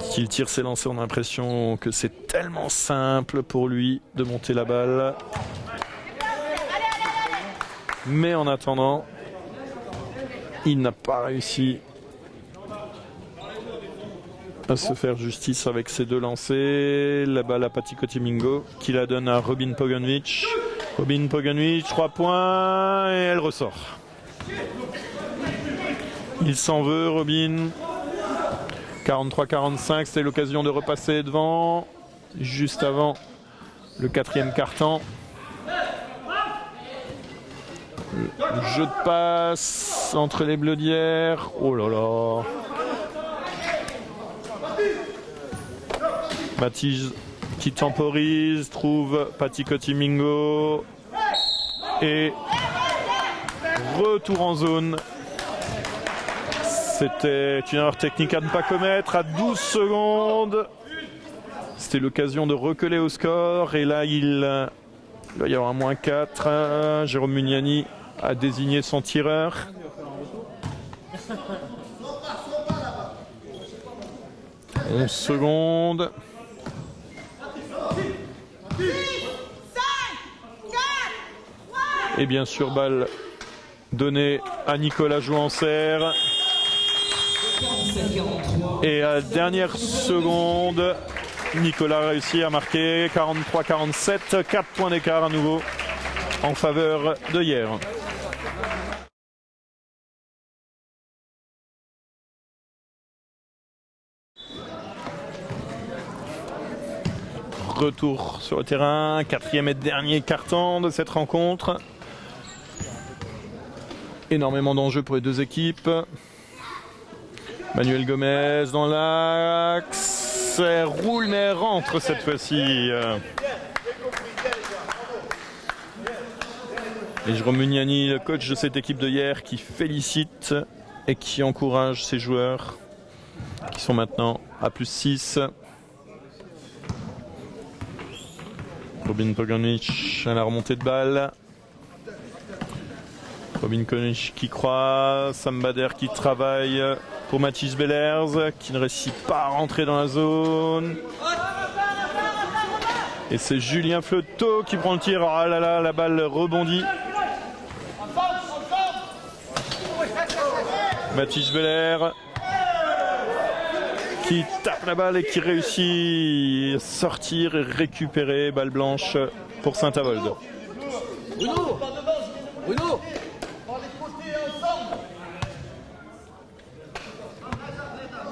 S'il tire ses lancers, on a l'impression que c'est tellement simple pour lui de monter la balle. Mais en attendant, il n'a pas réussi à se faire justice avec ses deux lancers. La balle à Pati Kotimingo qui la donne à Robin Poganovic. Robin Poganovic, 3 points et elle ressort. Il s'en veut, Robin. 43-45, c'était l'occasion de repasser devant, juste avant le 4e quart-temps. Jeu de passe entre les Bleus d'hier. Oh là là. Matisse qui temporise, trouve Patikoty Mingo. Et retour en zone. C'était une erreur technique à ne pas commettre à 12 secondes. C'était l'occasion de recoller au score. Et là, il va y avoir un -4. Jérôme Mugnani a désigné son tireur. « 11 secondes. Et bien sûr, balle donnée à Nicolas Jouanserre. Et à la dernière seconde, Nicolas a réussi à marquer 43-47, 4 points d'écart à nouveau en faveur de hier. Retour sur le terrain, 4e et dernier quart-temps de cette rencontre. Énormément d'enjeux pour les deux équipes. Manuel Gomez dans l'axe. Roule mais rentre cette fois-ci. Et Jérôme Mugnani, le coach de cette équipe de hier, qui félicite et qui encourage ses joueurs qui sont maintenant à +6. Robin Pogonic à la remontée de balle. Robin Pogonic qui croit. Sam Bader qui travaille pour Mathis Bellers, qui ne réussit pas à rentrer dans la zone. Et c'est Julien Fleuteau qui prend le tir. Oh là là, la balle rebondit. Mathis Bellers qui tape la balle et qui réussit à sortir et récupérer. Balle blanche pour Saint-Avold. Bruno, Bruno.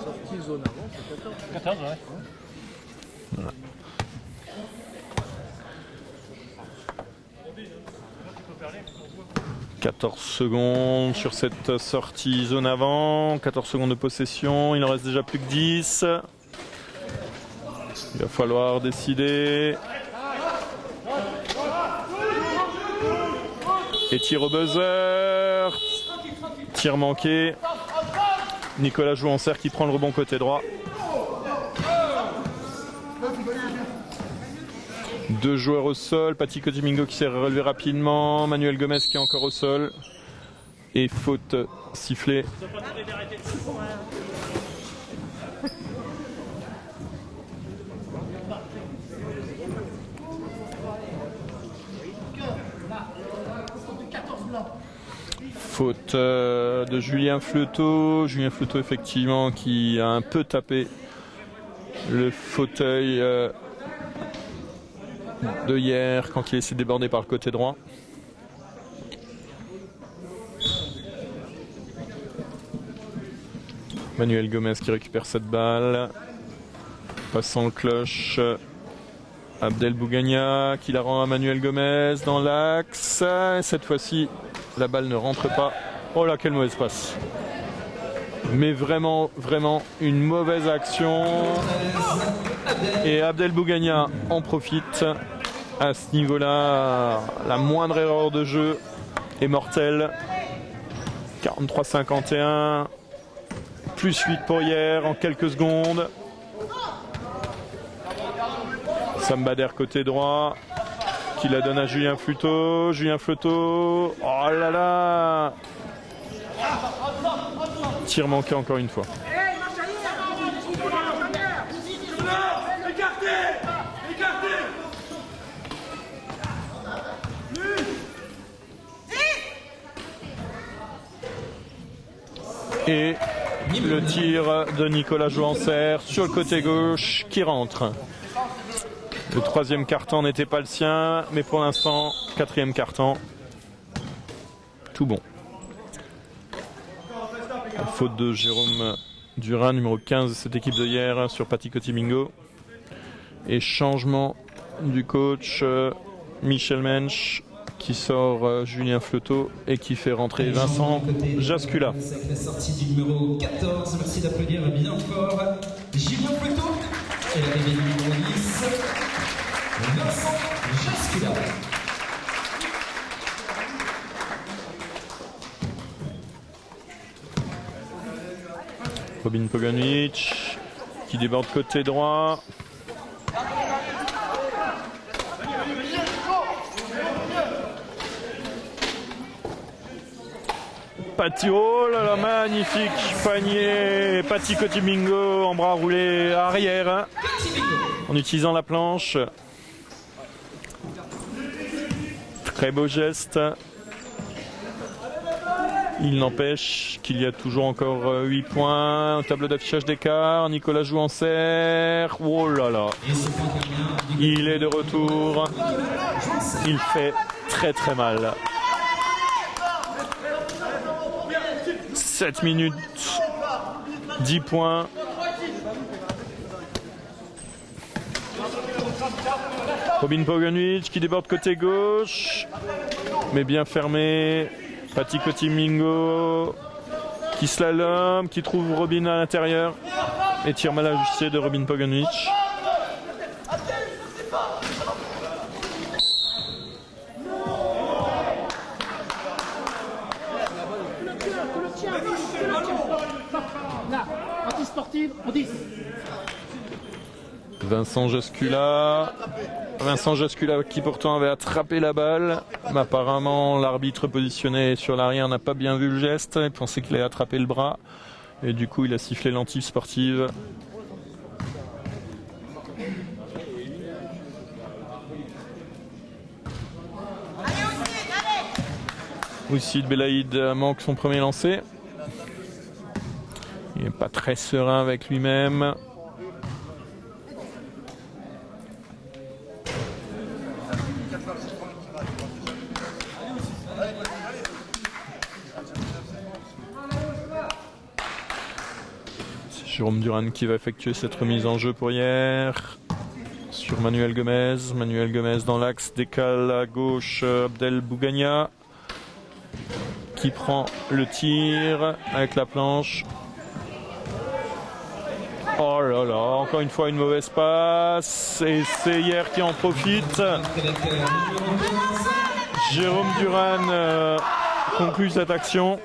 Sortie zone avant, c'est 14. 14, ouais. Voilà. « 14 secondes sur cette sortie zone avant, 14 secondes de possession, il en reste déjà plus que 10. Il va falloir décider. Et tir au buzzer. Tir manqué. Nicolas Jouanserre qui prend le rebond côté droit. Deux joueurs au sol, Patikoty Mingo qui s'est relevé rapidement, Manuel Gomez qui est encore au sol. Et faute sifflée. Faute de Julien Fleuteau. Julien Fleuteau effectivement qui a un peu tapé le fauteuil de hier quand il s'est débordé par le côté droit. Manuel Gomez qui récupère cette balle. Passant le cloche. Abdel Bougagna qui la rend à Manuel Gomez dans l'axe. Cette fois-ci, la balle ne rentre pas. Oh là, quelle mauvaise passe. Mais vraiment, vraiment une mauvaise action. Et Abdel Bougagna en profite. À ce niveau-là, la moindre erreur de jeu est mortelle. 43-51. Plus 8 pour hier en quelques secondes. Sam Bader côté droit. Qui la donne à Julien Fleuteau. Julien Fleuteau. Oh là là. Tir manqué encore une fois. Et le tir de Nicolas Jouanserre sur le côté gauche qui rentre. Le troisième carton n'était pas le sien, mais pour l'instant, quatrième carton. Tout bon. La faute de Jérôme Durin, numéro 15 de cette équipe de hier, sur Patikoty Mingo. Et changement du coach Michel Mensch qui sort Julien Fleuteau et qui fait rentrer Vincent Jascula. Avec la sortie du numéro 14, merci d'applaudir bien fort Julien Fleuteau et l'arrivée du numéro 10, Vincent Jascula. Robin Poganovic qui déborde côté droit. Patti, oh là là, magnifique panier. Patti Cotimingo en bras roulés arrière hein, en utilisant la planche. Très beau geste. Il n'empêche qu'il y a toujours encore 8 points au tableau d'affichage d'écart. Nicolas joue en serre. Oh là là. Il est de retour. Il fait très très mal. 7 minutes, 10 points. Robin Poganovic qui déborde côté gauche, mais bien fermé. Patti Cotimingo qui slalom, qui trouve Robin à l'intérieur et tire mal ajusté de Robin Poganovic. Là, anti-sportive, on dit. Vincent Jascula qui pourtant avait attrapé la balle, mais apparemment l'arbitre positionné sur l'arrière n'a pas bien vu le geste, il pensait qu'il allait attraper le bras et du coup il a sifflé l'anti-sportive. Oussid Belaïd manque son premier lancer. Il n'est pas très serein avec lui-même. C'est Jérôme Duran qui va effectuer cette remise en jeu pour hier. Sur Manuel Gomez. Manuel Gomez dans l'axe, décale à gauche Abdel Bougagna qui prend le tir avec la planche. Oh là là, encore une fois une mauvaise passe et c'est hier qui en profite. Jérôme Duran conclut cette action.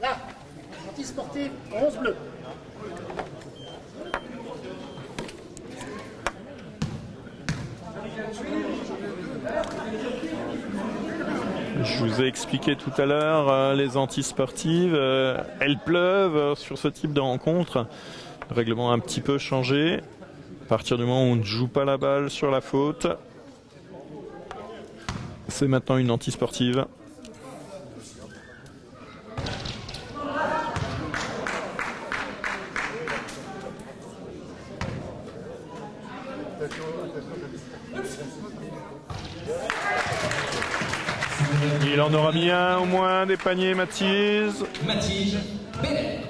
Là, anti-sportive, 11 bleus. Je vous ai expliqué tout à l'heure les antisportives, elles pleuvent sur ce type de rencontre. Le règlement a un petit peu changé. À partir du moment où on ne joue pas la balle sur la faute, c'est maintenant une antisportive. Il en aura mis un au moins des paniers Mathis.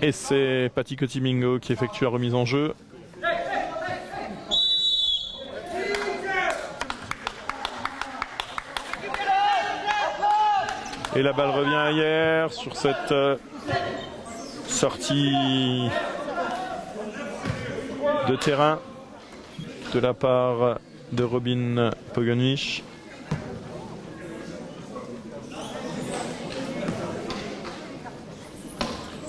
Et c'est Patti Cotimingo qui effectue la remise en jeu. Et la balle revient ailleurs sur cette sortie de terrain de la part de Robin Poganovic.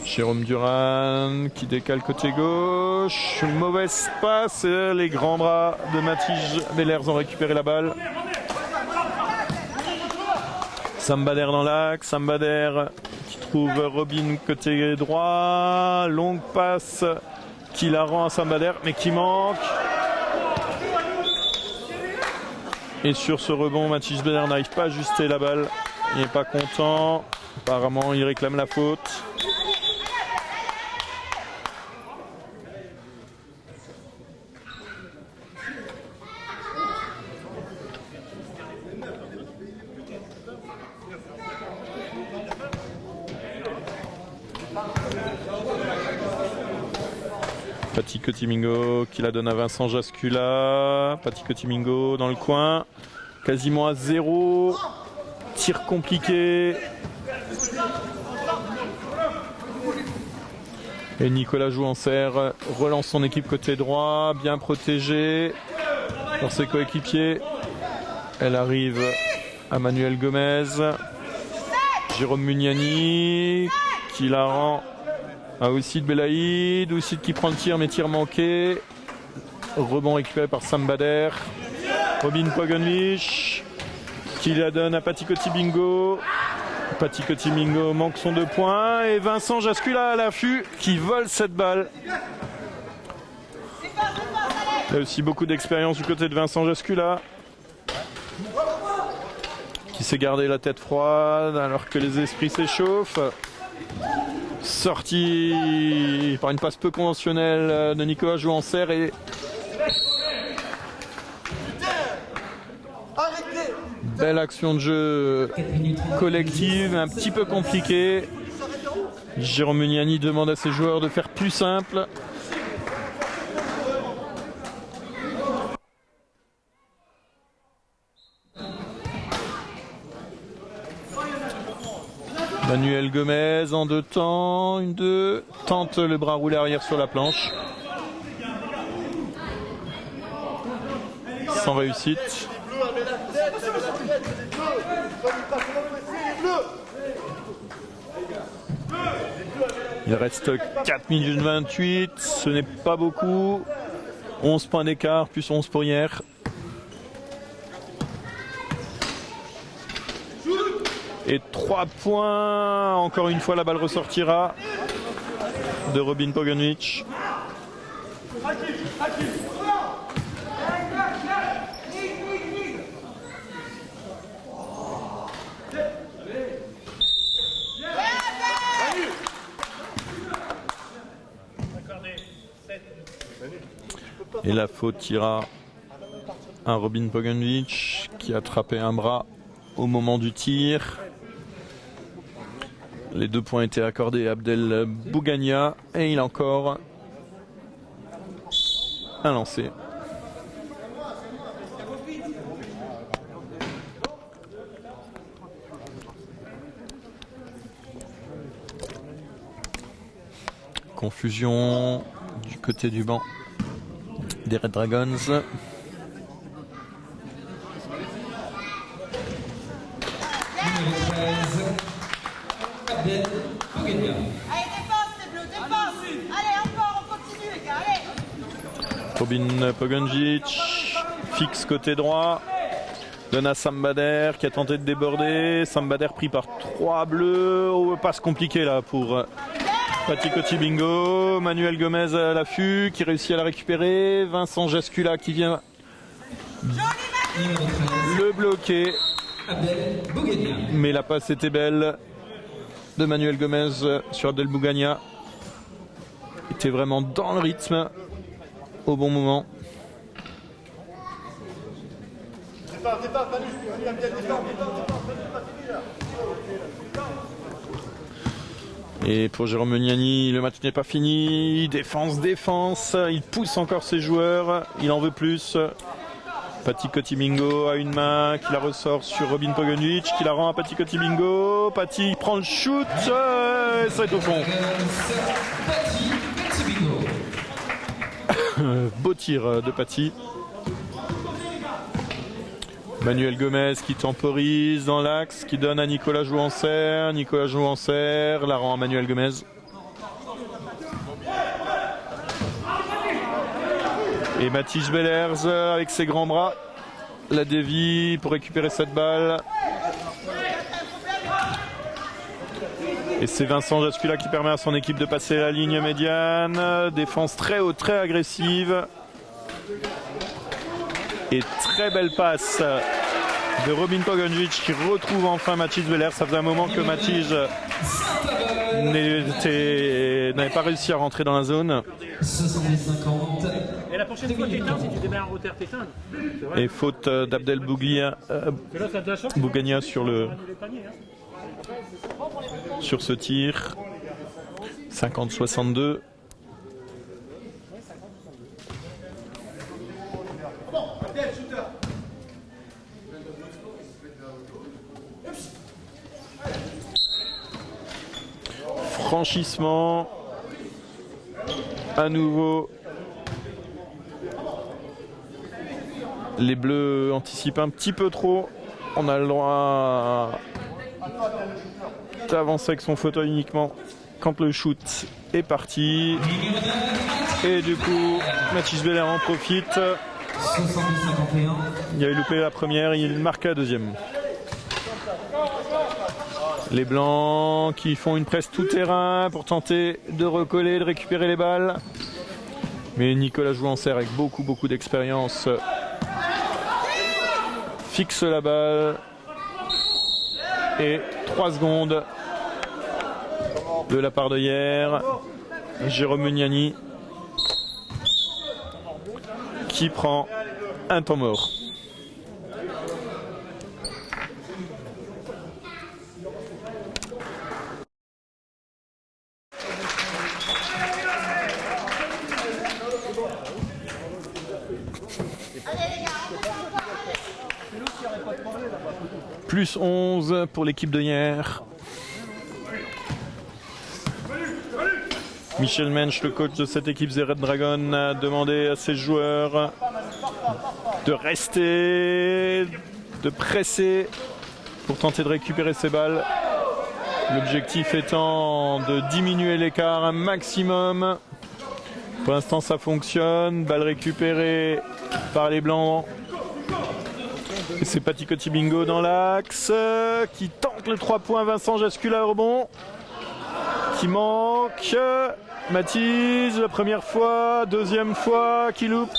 Jérôme Duran qui décale côté gauche. Une mauvaise passe. Les grands bras de Mathis Bellers ont récupéré la balle. Sambader dans l'axe. Sambader qui trouve Robin côté droit. Longue passe qui la rend à Sambader mais qui manque. Et sur ce rebond, Mathis Bellers n'arrive pas à ajuster la balle. Il n'est pas content. Apparemment, il réclame la faute. Pati Cotimingo qui la donne à Vincent Jascula. Pati Cotimingo dans le coin. Quasiment à 0. Tir compliqué. Et Nicolas Jouanserre relance son équipe côté droit. Bien protégé par ses coéquipiers. Elle arrive à Manuel Gomez. Jérôme Mugnani qui la rend à Oussid Belaïd. Oussid qui prend le tir mais tir manqué. Rebond récupéré par Sam Bader. Robin Pogonlich qui la donne à Pati Cotimingo. Pati Cotimingo manque son 2 points. Et Vincent Jascula à l'affût qui vole cette balle. Il y a aussi beaucoup d'expérience du côté de Vincent Jascula, qui s'est gardé la tête froide alors que les esprits s'échauffent. Sorti par une passe peu conventionnelle de Nicolas Jouanserre et belle action de jeu collective, un petit peu compliquée. Jérôme Mugnani demande à ses joueurs de faire plus simple. Manuel Gomez en 2 temps, 1-2, tente le bras roulé arrière sur la planche. Sans réussite. Il reste 4 minutes 28, ce n'est pas beaucoup. 11 points d'écart, plus 11 pour hier. Et 3 points, encore une fois la balle ressortira de Robin Pogonlich. Et la faute ira à Robin Pogonlich qui a attrapé un bras au moment du tir. Les 2 points étaient accordés à Abdel Bougania et il a encore un lancer. Confusion du côté du banc des Red Dragons. Allez, défense les bleus, défense. Allez, encore, on continue les gars, allez. Robin Pogonlich fixe côté droit. Donne à Sam Bader qui a tenté de déborder. Sam Bader pris par 3 bleus. Oh, passe compliquée là pour Pati Cotimingo. Manuel Gomez à l'affût qui réussit à la récupérer. Vincent Jascula qui vient le bloquer. Mais la passe était belle de Manuel Gomez sur Abdel Bougania. Il était vraiment dans le rythme au bon moment. Et pour Jérôme Mugnani, le match n'est pas fini. Défense, il pousse encore ses joueurs, il en veut plus. Pati Cotimingo a une main qui la ressort sur Robin Pogonlich, qui la rend à Pati Cotimingo. Pati prend le shoot, et ça est au fond. Beau tir de Pati. Manuel Gomez qui temporise dans l'axe, qui donne à Nicolas Jouanserre. Nicolas Jouanserre la rend à Manuel Gomez. Et Mathis Bellers avec ses grands bras la dévie pour récupérer cette balle. Et c'est Vincent Jascula qui permet à son équipe de passer la ligne médiane. Défense très haute, très agressive. Et très belle passe de Robin Pogonlich qui retrouve enfin Mathis Bellers. Ça faisait un moment que Mathis n'avait pas réussi à rentrer dans la zone. 70-50. Et la prochaine fois, t'éteins, si tu démarres en terre, t'éteins. Et faute d'Abdel Bougania sur ce tir. 50-62. Franchissement. À nouveau. Les Bleus anticipent un petit peu trop. On a le droit d'avancer avec son fauteuil uniquement quand le shoot est parti. Et du coup, Mathis Beller en profite. 70-51. Il avait loupé la première, il marque la deuxième. Les Blancs qui font une presse tout terrain pour tenter de recoller, de récupérer les balles. Mais Nicolas Jouancer avec beaucoup d'expérience fixe la balle. Et 3 secondes de la part de hier. Jérôme Muniani qui prend un temps mort. Plus 11 pour l'équipe de hier. Michel Mensch, le coach de cette équipe des Red Dragons, a demandé à ses joueurs de rester, de presser pour tenter de récupérer ces balles. L'objectif étant de diminuer l'écart un maximum. Pour l'instant ça fonctionne. Balle récupérée par les Blancs. Et c'est Patikoti Bingo dans l'axe qui tente le 3 points. Vincent Jascula au rebond. Qui manque. Mathis, la première fois, deuxième fois, qui loupe.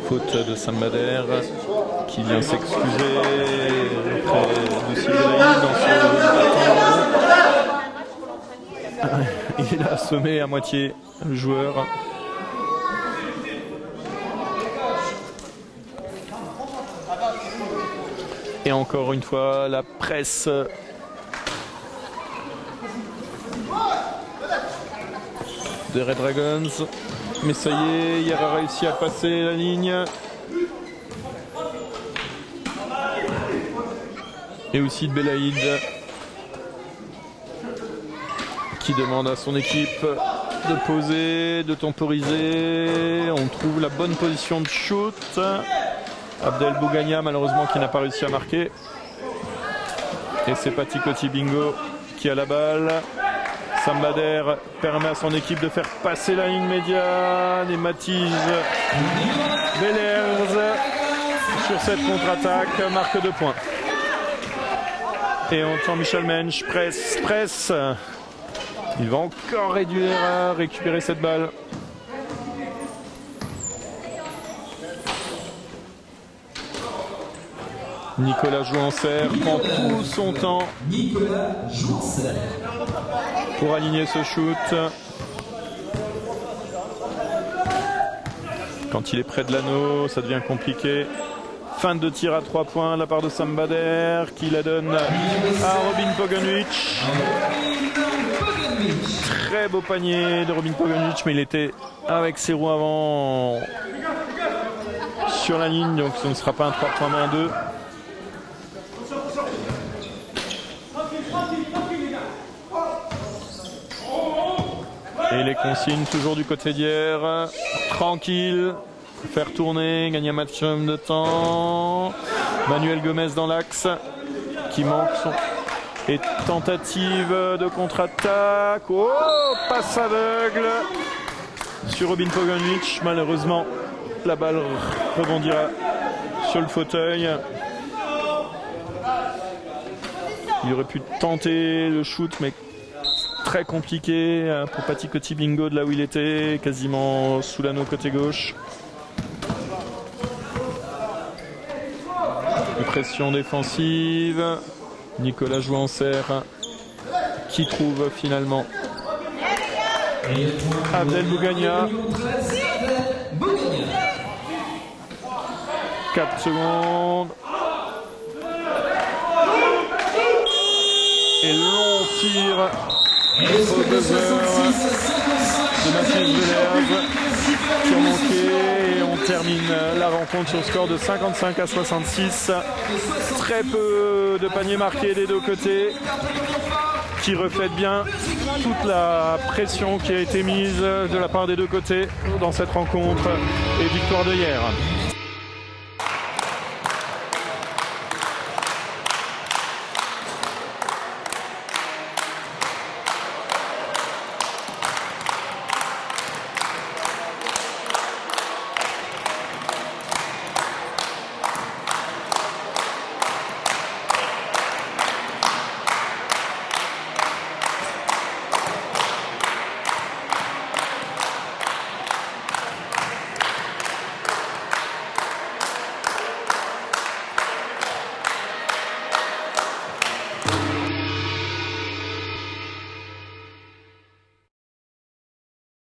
Faute de Sambader qui vient s'excuser auprès de Sylvain dans ce il a assommé à moitié le joueur. Et encore une fois, la presse des Red Dragons. Mais ça y est, hier a réussi à passer la ligne. Et aussi de Belaïd qui demande à son équipe de poser, de temporiser. On trouve la bonne position de shoot. Abdel Bougagna malheureusement qui n'a pas réussi à marquer. Et c'est Patikoti Bingo qui a la balle. Sambader permet à son équipe de faire passer la ligne médiane. Et Mathis Bellers sur cette contre-attaque marque 2 points. Et on entend Michel Mensch, presse. Il va encore récupérer cette balle. Nicolas Jouancer prend tout son temps pour aligner ce shoot. Quand il est près de l'anneau, ça devient compliqué. Fin de tir à 3 points de la part de Sambader qui la donne à Robin Poganovic. Très beau panier de Robin Poganovic, mais il était avec ses roues avant sur la ligne, donc ce ne sera pas un 3 points mais un 2. Et les consignes toujours du côté d'hier. Tranquille, faire tourner, gagner un maximum de temps. Manuel Gomez dans l'axe qui manque son... Et tentative de contre-attaque. Oh, passe aveugle sur Robin Poganovic. Malheureusement, la balle rebondira sur le fauteuil. Il aurait pu tenter le shoot, mais très compliqué pour Patikoti Bingo de là où il était, quasiment sous l'anneau côté gauche. Une pression défensive. Nicolas Jouancer qui trouve finalement Abdel Bougagna. 4 secondes. Et long tir Et le score de 66 de Mathilde Delerve qui ont manqué et on termine la rencontre sur le score de 55 à 66. Très peu de paniers marqués des deux côtés qui reflètent bien toute la pression qui a été mise de la part des deux côtés dans cette rencontre et victoire de hier.